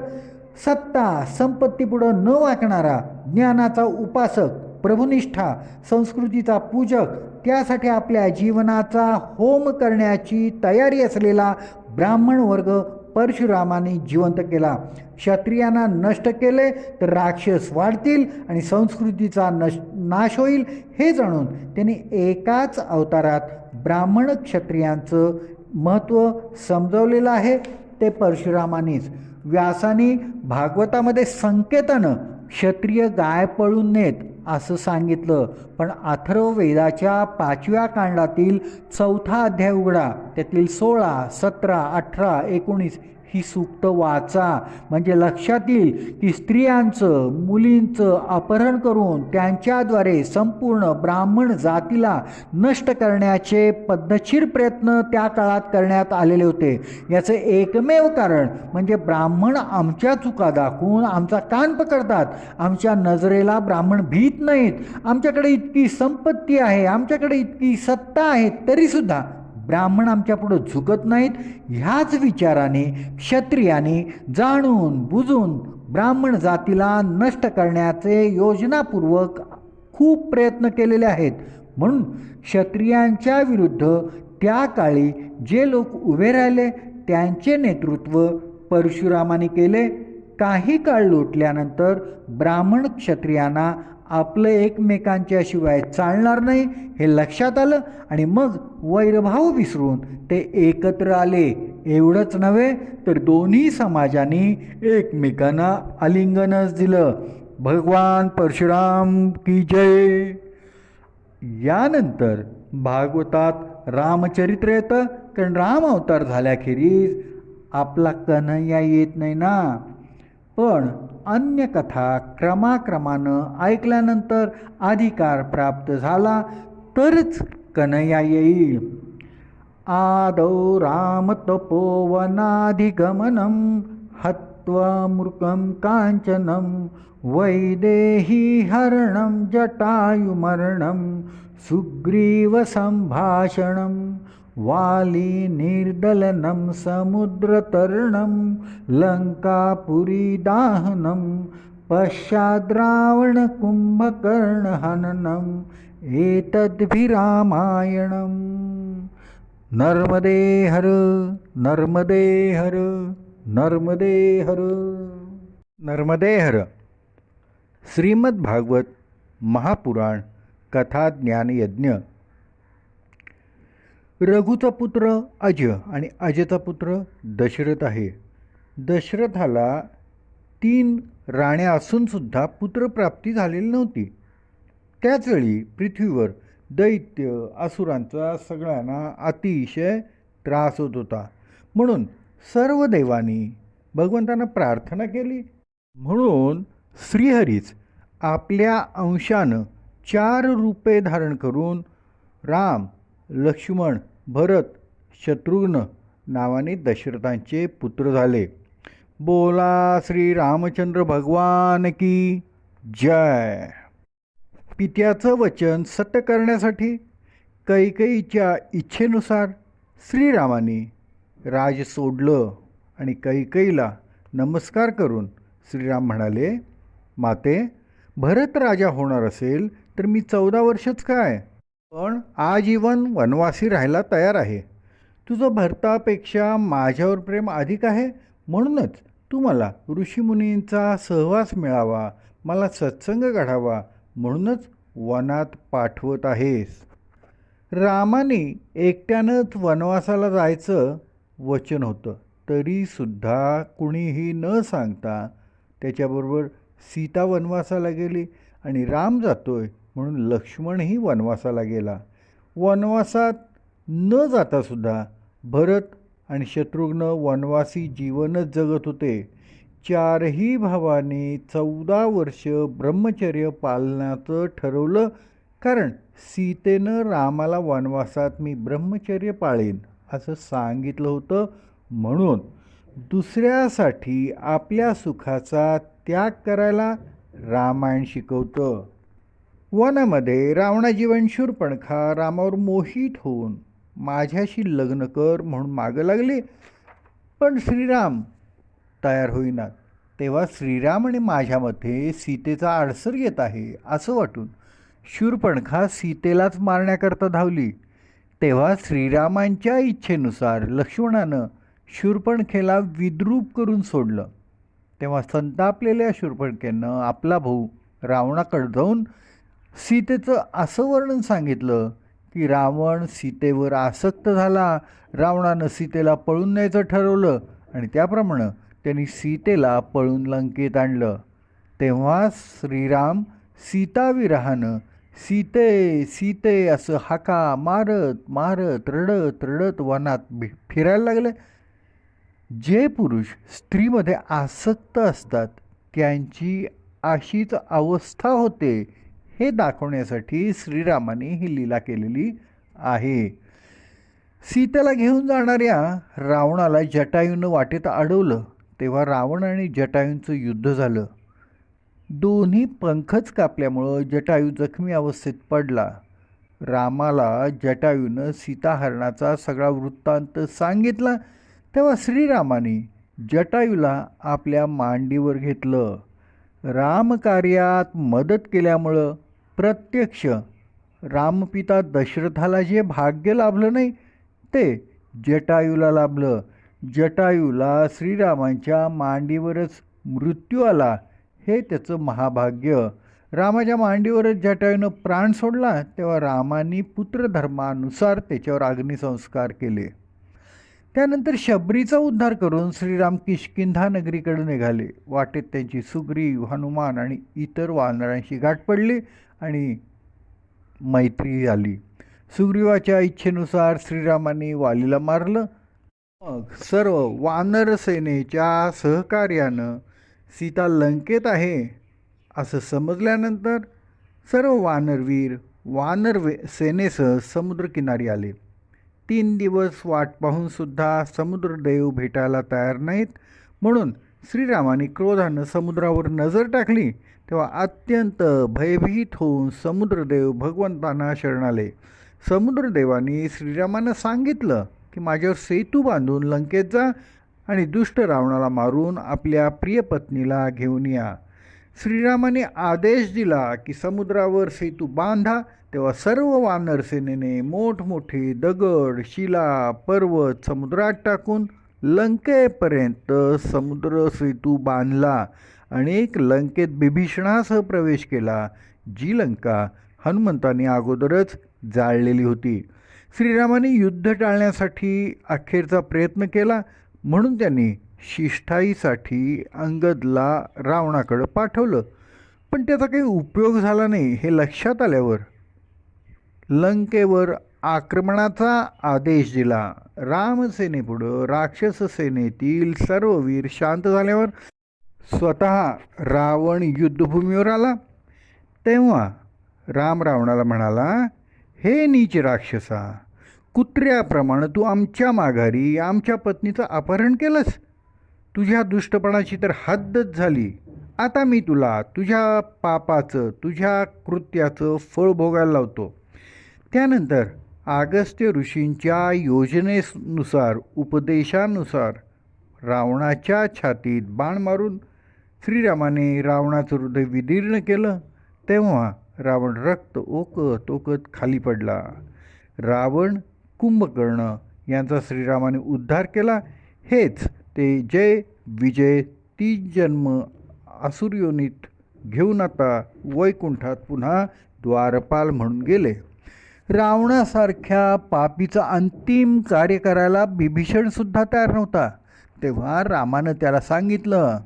सत्ता संपत्तीपुढं न वाकणारा, ज्ञानाचा उपासक, प्रभुनिष्ठा, संस्कृतीचा पूजक, त्यासाठी आपल्या जीवनाचा होम करण्याची तयारी असलेला ब्राह्मण वर्ग परशुरामाने जिवंत केला. क्षत्रियांना नष्ट केले तर राक्षस वाढतील आणि संस्कृतीचा नाश होईल हे जाणून त्यांनी एकाच अवतारात ब्राह्मण क्षत्रियांचं महत्त्व समजवलेलं आहे. ते परशुरामानेच. व्यासाने भागवतामध्ये संकेतानं क्षत्रिय गाय पळून नेत असं सांगितलं, पण अथर्ववेदाच्या 5व्या कांडातील 4था अध्याय उघडा. त्यातील 16, 17, 18, 19 ही सूक्त वाचा, म्हणजे लक्षात येईल की स्त्रियांचं, मुलींचं अपहरण करून त्यांच्याद्वारे संपूर्ण ब्राह्मण जातीला नष्ट करण्याचे पद्धतशीर प्रयत्न त्या काळात करण्यात आलेले होते. याचं एकमेव कारण म्हणजे ब्राह्मण आमच्या चुका दाखवून आमचा कान पकडतात. आमच्या नजरेला ब्राह्मण भीत नाहीत. आमच्याकडे इतकी संपत्ती आहे, आमच्याकडे इतकी सत्ता आहे, तरीसुद्धा ब्राह्मण आमच्या पुढं झुकत नाहीत. ह्याच विचाराने क्षत्रियांनी जाणून बुजून ब्राह्मण जातीला नष्ट करण्याचे योजनापूर्वक खूप प्रयत्न केलेले आहेत. म्हणून क्षत्रियांच्या विरुद्ध त्या काळी जे लोक उभे राहिले त्यांचे नेतृत्व परशुरामाने केले. काही काळ लोटल्यानंतर ब्राह्मण क्षत्रियांना आपलं एकमेकांच्या शिवाय चालणार नाही हे लक्षात आलं आणि मग वैरभाव विसरून ते एकत्र आले. एवढंच नव्हे तर दोन्ही समाजांनी एकमेकांना आलिंगनच दिलं. भगवान परशुराम की जय. यानंतर भागवतात रामचरित्र येतं, कारण राम अवतार झाल्याखेरीज आपला कन्हैया येत नाही ना. पण अन्य कथा क्रमाक्रमानं ऐकल्यानंतर अधिकार प्राप्त झाला तरच कन्हैया येईल. आदौ राम तपोवनाधिगमनं हत्वा मूर्खं कांचनं वैदेही हरणं जटायुमरणं सुग्रीव संभाषणं वाली निर्दलनं समुद्रतरणं लंकापुरी दाहनं पश्चाद्रावण कुंभकर्णहननं एतद्भिरामायणं. नर्मदे हर नर्मदे हर नर्मदे हर नर्मदे हर. श्रीमद भागवत महापुराण कथा ज्ञान यज्ञ. रघुचा पुत्र अज आणि अजचा पुत्र दशरथ आहे. दशरथाला 3 राण्या असूनसुद्धा पुत्रप्राप्ती झालेली नव्हती. त्याचवेळी पृथ्वीवर दैत्य असुरांचा सगळ्यांना अतिशय त्रास होत होता. म्हणून सर्व देवांनी भगवंतांना प्रार्थना केली. म्हणून श्रीहरीच आपल्या अंशानं 4 रूपे धारण करून राम, लक्ष्मण, भरत, शत्रुघ्न नावाने दशरथांचे पुत्र झाले. बोला श्री रामचंद्र भगवान की जय. पित्याचं वचन सत्य करण्यासाठी कैकेयीच्या इच्छेनुसार श्रीरामाने राज सोडलं आणि कैकेयीला नमस्कार करून श्रीराम म्हणाले, माते, भरत राजा होणार असेल तर मी 14 वर्षच काय, पण आजीवन वनवासी राहायला तयार आहे. तुझं भरतापेक्षा माझ्यावर प्रेम अधिक आहे, म्हणूनच तू मला ऋषीमुनींचा सहवास मिळावा, मला सत्संग घडावा म्हणूनच वनात पाठवत आहेस. रामाने एकट्यानंच वनवासाला जायचं वचन होतं, तरीसुद्धा कुणीही न सांगता त्याच्याबरोबर सीता वनवासाला गेली आणि राम जातोय म्हणून लक्ष्मणही वनवासाला गेला. वनवासात न जातासुद्धा भरत आणि शत्रुघ्न वनवासी जीवनच जगत होते. 4ही भावांनी 14 वर्ष ब्रह्मचर्य पालनाचं ठरवलं, कारण सीतेनं रामाला वनवासात मी ब्रह्मचर्य पाळेन असं सांगितलं होतं. म्हणून दुसऱ्यासाठी आपल्या सुखाचा त्याग करायला रामायण शिकवतं. वनामध्ये रावणाजीवन शूर्पणखा रामावर मोहित होऊन माझ्याशी लग्न कर म्हणून मागं लागली, पण श्रीराम तयार होईनात. तेव्हा श्रीराम आणि माझ्यामध्ये सीतेचा आडसर येत आहे असं वाटून शूर्पणखा सीतेलाच मारण्याकरता धावली. तेव्हा श्रीरामांच्या इच्छेनुसार लक्ष्मणानं शूर्पणखेला विद्रूप करून सोडलं. तेव्हा संतापलेल्या शूर्पणखेनं आपला भाऊ रावणाकडे जाऊन सीतेचं असं वर्णन सांगितलं की रावण सीतेवर आसक्त झाला. रावणानं सीतेला पळून न्यायचं ठरवलं आणि त्याप्रमाणे त्यांनी सीतेला पळून लंकेत आणलं. तेव्हा श्रीराम सीताविरहानं सीते सीते असं हाका मारत मारत रडत रडत वनात फिरायला लागले. जे पुरुष स्त्रीमध्ये आसक्त असतात त्यांची अशीच अवस्था होते हे दाखवण्यासाठी श्रीरामाने ही लीला केलेली आहे. सीतेला घेऊन जाणाऱ्या रावणाला जटायूनं वाटेत अडवलं. तेव्हा रावण आणि जटायूंचं युद्ध झालं. दोन्ही पंखच कापल्यामुळं जटायू जखमी अवस्थेत पडला. रामाला जटायूनं सीताहरणाचा सगळा वृत्तांत सांगितला. तेव्हा श्रीरामाने जटायूला आपल्या मांडीवर घेतलं. रामकार्यात मदत केल्यामुळं प्रत्यक्ष रामपिता दशरथाला जे भाग्य लाभलं नाही ते जटायूला लाभलं. जटायूला श्रीरामांच्या मांडीवरच मृत्यू आला हे त्याचं महाभाग्य. रामाच्या मांडीवरच जटायूनं प्राण सोडला तेव्हा रामाने पुत्रधर्मानुसार त्याच्यावर अग्निसंस्कार केले. त्यानंतर शबरीचा उद्धार करून श्रीराम किष्किंधा नगरीकडे निघाले. वाटेत त्यांची सुग्रीव, हनुमान आणि इतर वानरांशी गाठ पडली आणि मैत्री झाली. सुग्रीवाच्या इच्छेनुसार श्रीरामाने वालीला मारलं. मग सर्व वानर सेनेच्या सहकार्यानं सीता लंकेत आहे असं समजल्यानंतर सर्व वानरवीर सेनेसह समुद्रकिनारी आले. 3 दिवस वाट पाहूनसुद्धा समुद्रदेव भेटायला तयार नाहीत, म्हणून श्रीरामाने क्रोधानं समुद्रावर नजर टाकली तेव्हा अत्यंत भयभीत होऊन समुद्रदेव भगवंतांना शरण आले. समुद्रदेवाने श्रीरामानं सांगितलं की माझ्यावर सेतू बांधून लंकेत जा आणि दुष्ट रावणाला मारून आपल्या प्रिय पत्नीला घेऊन या. श्रीरामाने आदेश दिला की समुद्रावर सेतू बांधा. तेव्हा सर्व वानर सेनेने मोठमोठे दगड, शिला, पर्वत समुद्रात टाकून लंकेपर्यंत समुद्र सेतू बांधला. अनेक लंकेत बिभीषणासह प्रवेश केला, जी लंका हनुमंतांनी अगोदरच जाळलेली होती. श्रीरामाने युद्ध टाळण्यासाठी अखेरचा प्रयत्न केला, म्हणून त्यांनी शिष्ठाईसाठी अंगदला रावणाकडे पाठवलं. पण त्याचा काही उपयोग झाला नाही. हे लक्षात आल्यावर लंकेवर आक्रमणाचा आदेश दिला. रामसेनेपुढं राक्षस सेनेतील सर्व वीर शांत झाल्यावर स्वतः रावण युद्धभूमीवर आला. तेव्हा राम रावणाला म्हणाला, हे नीच राक्षसा, कुत्र्याप्रमाणे तू आमच्या माघारी आमच्या पत्नीचं अपहरण केलंस. तुझ्या दुष्टपणाची तर हद्दच झाली. आता मी तुला तुझ्या पापाचं, तुझ्या कृत्याचं फळ भोगायला लावतो. त्यानंतर अगस्त्य ऋषींच्या योजनेनुसार, उपदेशानुसार रावणाच्या छातीत बाण मारून श्रीरामाने रावणाचं हृदय विदीर्ण केलं. तेव्हा रावण रक्त ओकत ओकत खाली पडला. रावण, कुंभकर्ण यांचा श्रीरामाने उद्धार केला. हेच ते जय विजय 3 जन्म असुरयोनीत घेऊन आता वैकुंठात पुन्हा द्वारपाल म्हणून गेले. रावणासारख्या पापीचं अंतिम कार्य करायला बिभीषणसुद्धा तयार नव्हता. तेव्हा रामानं त्याला सांगितलं,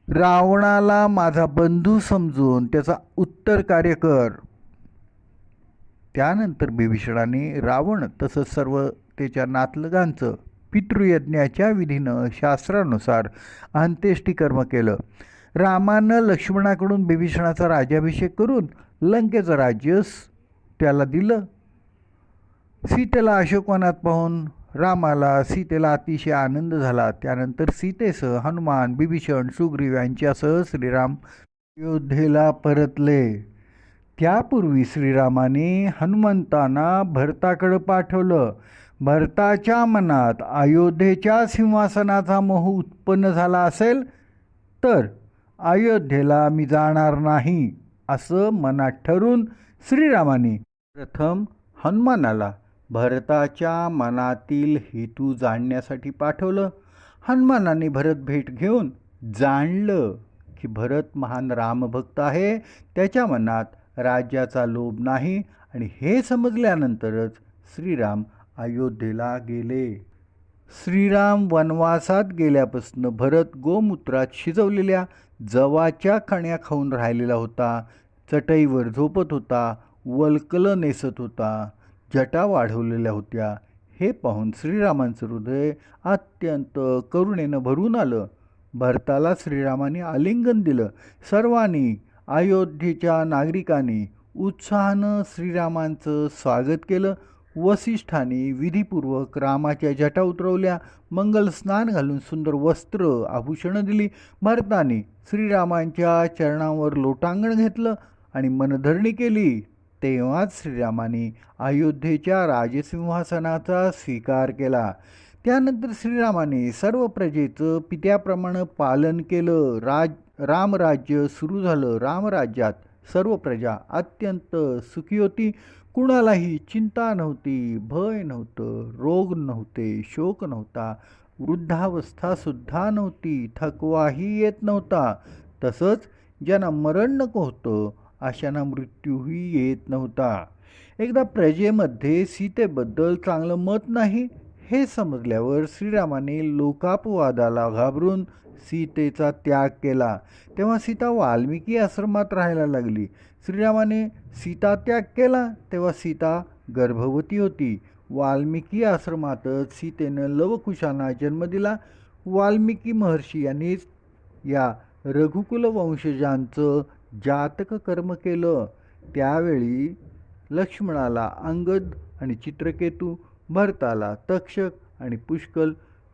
रावणाला माझा बंधू समजून त्याचा उत्तर कार्य कर. त्यानंतर बिभीषणाने रावण तसंच सर्व त्याच्या नातलगांचं पितृयज्ञाच्या विधीनं शास्त्रानुसार अंत्येष्टिकर्म केलं. रामानं लक्ष्मणाकडून बिभीषणाचा राज्याभिषेक करून लंकेचं राज्य त्याला दिलं. सीतेला अशोकवनात पाहून रामाला सीतेला अतिशय आनंद झाला. त्यानंतर सीतेसह हनुमान, बिभीषण, सुग्रीव यांच्यासह श्रीराम अयोध्येला परतले. त्यापूर्वी श्रीरामाने हनुमंतांना भरताकडे पाठवलं. भरताच्या मनात अयोध्येच्या सिंहासनाचा मोह उत्पन्न झाला असेल तर अयोध्येला मी जाणार नाही असं मनात ठरून श्रीरामाने प्रथम हनुमानाला भरताच्या मनातील हेतू जाणण्यासाठी पाठवलं. हनुमानाने भरत भेट घेऊन जाणलं की भरत महान रामभक्त आहे, त्याच्या मनात राज्याचा लोभ नाही. आणि हे समजल्यानंतरच श्रीराम अयोध्येला गेले. श्रीराम वनवासात गेल्यापासून भरत गोमूत्रात शिजवलेल्या जवाच्या कण्या खाऊन राहिलेला होता. चटईवर झोपत होता, वल्कलं नेसत होता, जटा वाढवलेल्या होत्या. हे पाहून श्रीरामांचं हृदय अत्यंत करुणेनं भरून आलं. भरताला श्रीरामाने आलिंगन दिलं. सर्वांनी, अयोध्येच्या नागरिकांनी उत्साहानं श्रीरामांचं स्वागत केलं. वसिष्ठांनी विधीपूर्वक रामाच्या जटा उतरवल्या, मंगल स्नान घालून सुंदर वस्त्र आभूषणं दिली. भरताने श्रीरामांच्या चरणांवर लोटांगण घेतलं आणि मनधरणी केली. तेव्हाच श्रीरामाने अयोध्येच्या राजसिंहासनाचा स्वीकार केला. त्यानंतर श्रीरामाने सर्व प्रजेचं पित्याप्रमाणे पालन केलं. रामराज्य सुरू झालं. रामराज्यात सर्व प्रजा अत्यंत सुखी होती. कुणालाही चिंता नव्हती, भय नव्हतं, रोग नव्हते, शोक नव्हता, वृद्धावस्थासुद्धा नव्हती, थकवाही येत नव्हता. तसंच ज्यांना मरण नको होतं अशांना मृत्यूही येत नव्हता. एकदा प्रजेमध्ये सीतेबद्दल चांगलं मत नाही हे समजल्यावर श्रीरामाने लोकापवादाला घाबरून सीतेचा त्याग केला. तेव्हा सीता वाल्मिकी आश्रमात राहायला लागली. श्रीरामाने सीता त्याग केला तेव्हा सीता गर्भवती होती. वाल्मिकी आश्रमातच सीतेनं लवकुशांना जन्म दिला. वाल्मिकी महर्षी यांनीच या रघुकुल वंशजांचं जातक कर्म केलं. त्यावेळी लक्ष्मणाला अंगद आणि चित्रकेतू, भरताला तक्षक आणि पुष्कल,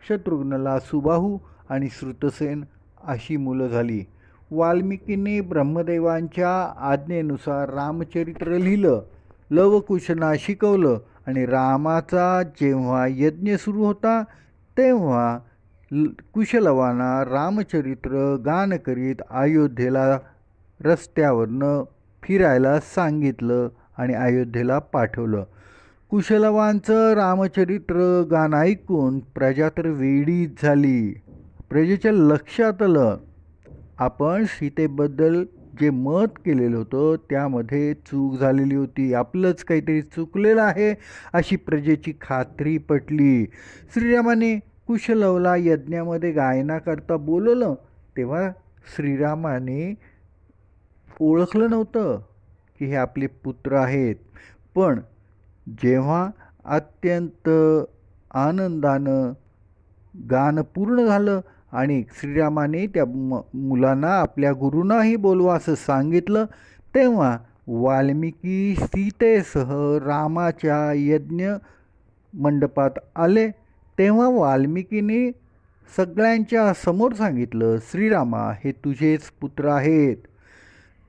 शत्रुघ्नला सुबाहू आणि श्रुतसेन अशी मुलं झाली. वाल्मिकींनी ब्रह्मदेवांच्या आज्ञेनुसार रामचरित्र लिहिलं, लवकुशना शिकवलं आणि रामाचा जेव्हा यज्ञ सुरू होता तेव्हा कुशलवांना रामचरित्र गान करीत अयोध्येला रस्त्यावरनं फिरायला सांगितलं आणि अयोध्येला पाठवलं. कुशलवांचं रामचरित्र गाणं ऐकून प्रजा तर वेडीच झाली. प्रजेच्या लक्षात आलं आपण सीतेबद्दल जे मत केलेलं होतं त्यामध्ये चूक झालेली होती, आपलंच काहीतरी चुकलेलं आहे अशी प्रजेची खात्री पटली. श्रीरामाने कुशलवला यज्ञामध्ये गायनाकरता बोलवलं तेव्हा श्रीरामाने ओळखलं नव्हतं की हे आपले पुत्र आहेत. पण जेव्हा अत्यंत आनंदानं गाणं पूर्ण झालं आणि श्रीरामाने त्या मुलांना आपल्या गुरूंनाही बोलवा असं सांगितलं तेव्हा वाल्मिकी सीतेसह रामाच्या यज्ञ मंडपात आले. तेव्हा वाल्मिकीने सगळ्यांच्या समोर सांगितलं, श्रीरामा हे तुझेच पुत्र आहेत.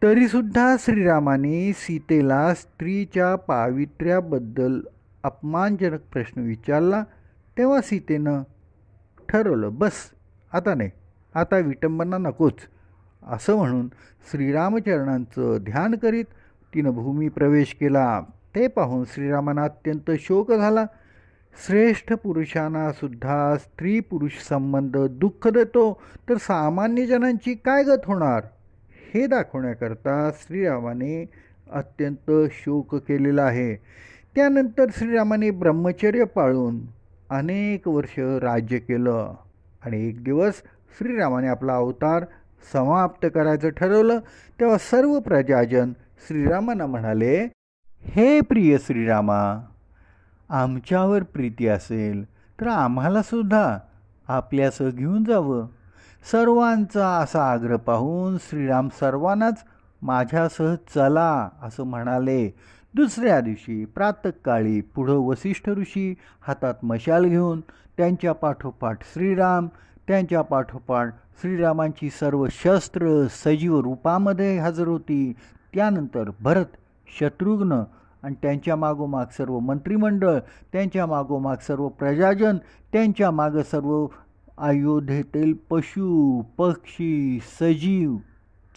तरीसुद्धा श्रीरामाने सीतेला स्त्रीच्या पावित्र्याबद्दल अपमानजनक प्रश्न विचारला. तेव्हा सीतेनं ठरवलं, बस आता नाही, आता विटंबना नकोच असं म्हणून श्रीरामचरणांचं ध्यान करीत तिनं भूमी प्रवेश केला. ते पाहून श्रीरामांना अत्यंत शोक झाला. श्रेष्ठ पुरुषांना सुद्धा स्त्री पुरुष संबंध दुःख देतो तर सामान्य जनांची काय गत होणार हे दाखवण्याकरता श्रीरामाने अत्यंत शोक केलेला आहे. त्यानंतर श्रीरामाने ब्रह्मचर्य पाळून अनेक वर्ष राज्य केलं आणि एक दिवस श्रीरामाने आपला अवतार समाप्त करायचं ठरवलं. तेव्हा सर्व प्रजाजन श्रीरामांना म्हणाले, हे प्रिय श्रीरामा, आमच्यावर प्रीती असेल तर आम्हालासुद्धा आपल्यासह घेऊन जावं. सर्वांचा असा आग्रह पाहून श्रीराम सर्वांनाच माझ्यासह चला असं म्हणाले. दुसऱ्या दिवशी प्रातःकाळी पुढं वसिष्ठ ऋषी हातात मशाल घेऊन, त्यांच्या पाठोपाठ श्रीराम, त्यांच्या पाठोपाठ श्रीरामांची सर्व शस्त्र सजीव रूपामध्ये हजर होती. त्यानंतर भरत, शत्रुघ्न आणि त्यांच्या मागोमाग सर्व मंत्रिमंडळ, त्यांच्या मागोमाग सर्व प्रजाजन, त्यांच्या मागं सर्व अयोध्येतील पशु पक्षी सजीव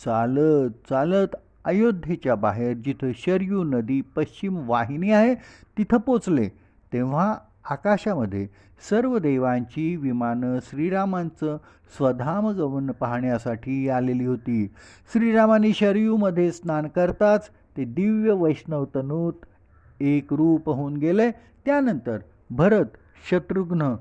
चालत चालत अयोध्येच्या बाहेर जिथं शरयू नदी पश्चिम वाहिनी आहे तिथं पोचले. तेव्हा आकाशामध्ये सर्व देवांची विमानं श्रीरामांचं स्वधामगमन पाहण्यासाठी आलेली होती. श्रीरामाने शरयूमध्ये स्नान करताच ते दिव्य वैष्णव तनूत एक रूप होऊन गेले. त्यानंतर भरत, शत्रुघ्न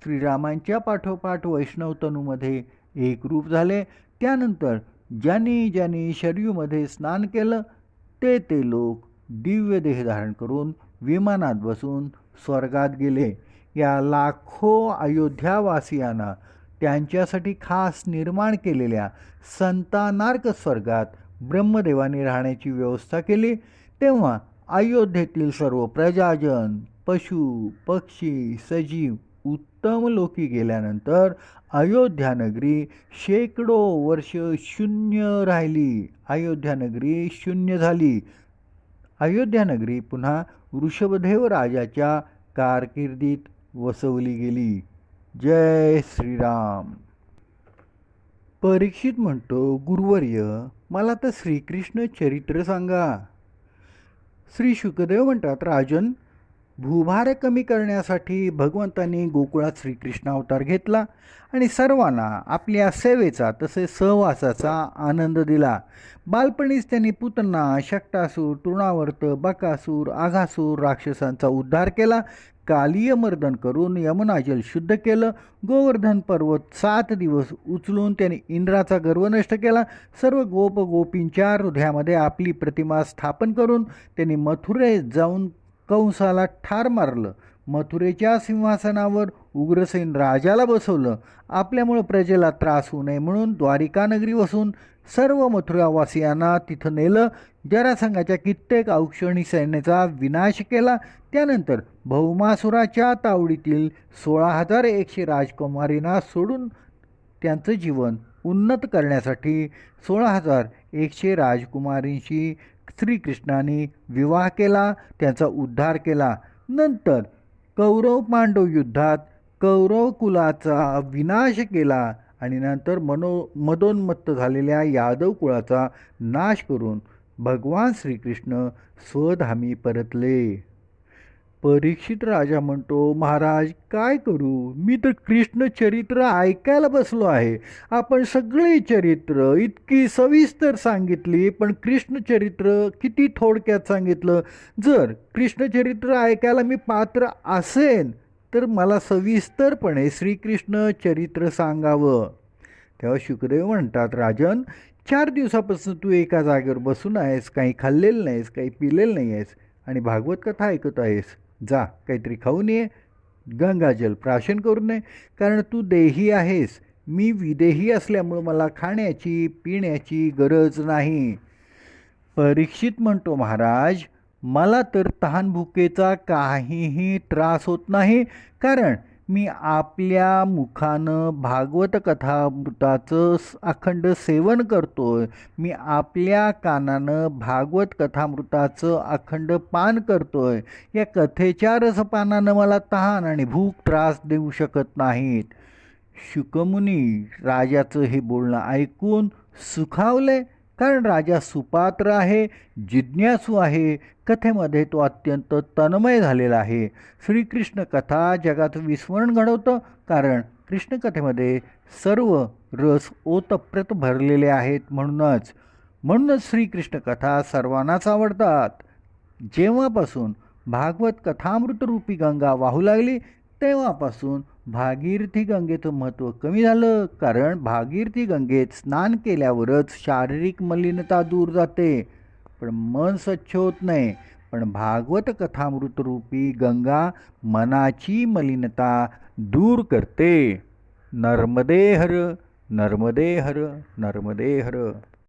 श्रीरामांच्या पाठोपाठ वैष्णव तनूमध्ये एक रूप झाले. त्यानंतर ज्यांनी ज्यांनी शरयूमध्ये स्नान केलं ते लोक दिव्य देह धारण करून विमानात बसून स्वर्गात गेले. या लाखो अयोध्यावासियांना त्यांच्यासाठी खास निर्माण केलेल्या संतानार्क स्वर्गात ब्रह्मदेवाने राहण्याची व्यवस्था केली. तेव्हा अयोध्येतील सर्व प्रजाजन, पशु पक्षी सजीव उत्तम लोकी गेल्यानंतर अयोध्यानगरी शेकडो वर्ष शून्य राहिली. अयोध्यानगरी शून्य झाली. अयोध्यानगरी पुन्हा ऋषभदेव राजाच्या कारकिर्दीत वसवली गेली. जय श्रीराम. परीक्षित म्हणतो, गुरुवर्य मला तर श्रीकृष्ण चरित्र सांगा. श्री शुकदेव म्हणतात, राजन भूभार कमी करण्यासाठी भगवंतांनी गोकुळात श्रीकृष्ण अवतार घेतला आणि सर्वांना आपल्या सेवेचा तसेच सहवासाचा आनंद दिला. बालपणीच त्यांनी पुतना, शक्टासूर, तृणावर्त, बकासूर, आघासूर राक्षसांचा उद्धार केला. कालीय मर्दन करून यमुनाजल शुद्ध केलं. गोवर्धन पर्वत 7 दिवस उचलून त्यांनी इंद्राचा गर्व नष्ट केला. सर्व गोप गोपींच्या हृदयामध्ये आपली प्रतिमा स्थापन करून त्यांनी मथुरेत जाऊन कंसाला ठार मारलं. मथुरेच्या सिंहासनावर उग्रसेन राजाला बसवलं. आपल्यामुळं प्रजेला त्रास होऊ नये म्हणून द्वारिका नगरी वसून सर्व मथुरावासियांना तिथं नेलं. जरासंघाच्या कित्येक औक्षणी सैन्याचा विनाश केला. त्यानंतर भौमासुराच्या तावडीतील 16,100 राजकुमारींना सोडून त्यांचं जीवन उन्नत करण्यासाठी 16,100 राजकुमारींशी श्रीकृष्णाने विवाह केला, त्यांचा उद्धार केला. नंतर कौरव पांडव युद्धात कौरव कुलाचा विनाश केला आणि नंतर मदोन्मत्त झालेल्या यादव कुळाचा नाश करून भगवान श्रीकृष्ण स्वधामी परतले. परीक्षित राजा म्हणतो, महाराज काय करू, मी तर कृष्ण चरित्र ऐकायला बसलो आहे. आपण सगळी चरित्र इतकी सविस्तर सांगितली, पण कृष्ण चरित्र किती थोडक्यात सांगितलं. जर कृष्ण चरित्र ऐकायला मी पात्र असेन तर मला सविस्तरपणे श्रीकृष्ण चरित्र सांगावं. तेव्हा शुकदेव म्हणतात, राजन 4 दिवसापासून तू एका जागेवर बसून आहेस, काही खाल्लेलं नाहीस, काही पिलेलं नाही आहेस आणि भागवत कथा ऐकत आहेस. जा काहीतरी खाऊन ये, गंगाजल प्राशन करून नये, कारण तू देही आहेस. मी विदेही असल्यामुळं मला खाण्याची पिण्याची गरज नाही. परीक्षित म्हणतो, महाराज मला तर तहान भुकेचा काहीही त्रास होत नाही, कारण मी आपल्या मुखानं भागवत कथामृताचं अखंड सेवन करतोय. मी आपल्या कानानं भागवत कथामृताचं अखंड पान करतोय. या कथेच्या रसपानानं मला तहान आणि भूक त्रास देऊ शकत नाहीत. शुकमुनी राजाचं हे बोलणं ऐकून सुखावले, कारण राजा सुपात्र आहे, जिज्ञासू आहे. कथेमध्ये तो अत्यंत तन्मय झालेला आहे. श्रीकृष्ण कथा जगात विस्मरण घडवतं, कारण कृष्णकथेमध्ये सर्व रस ओतप्रोत भरलेले आहेत. म्हणूनच श्रीकृष्ण कथा सर्वांनाच आवडतात. जेव्हापासून भागवत कथामृतरूपी गंगा वाहू लागली तेव्हापासून भागीरथी गंगेचं महत्त्व कमी झालं, कारण भागीरथी गंगेत स्नान केल्यावरच शारीरिक मलिनता दूर जाते, पण मन स्वच्छ होत नाही. पण भागवत कथामृतरूपी गंगा मनाची मलिनता दूर करते. नर्मदे हर, नर्मदे हर, नर्मदे हर.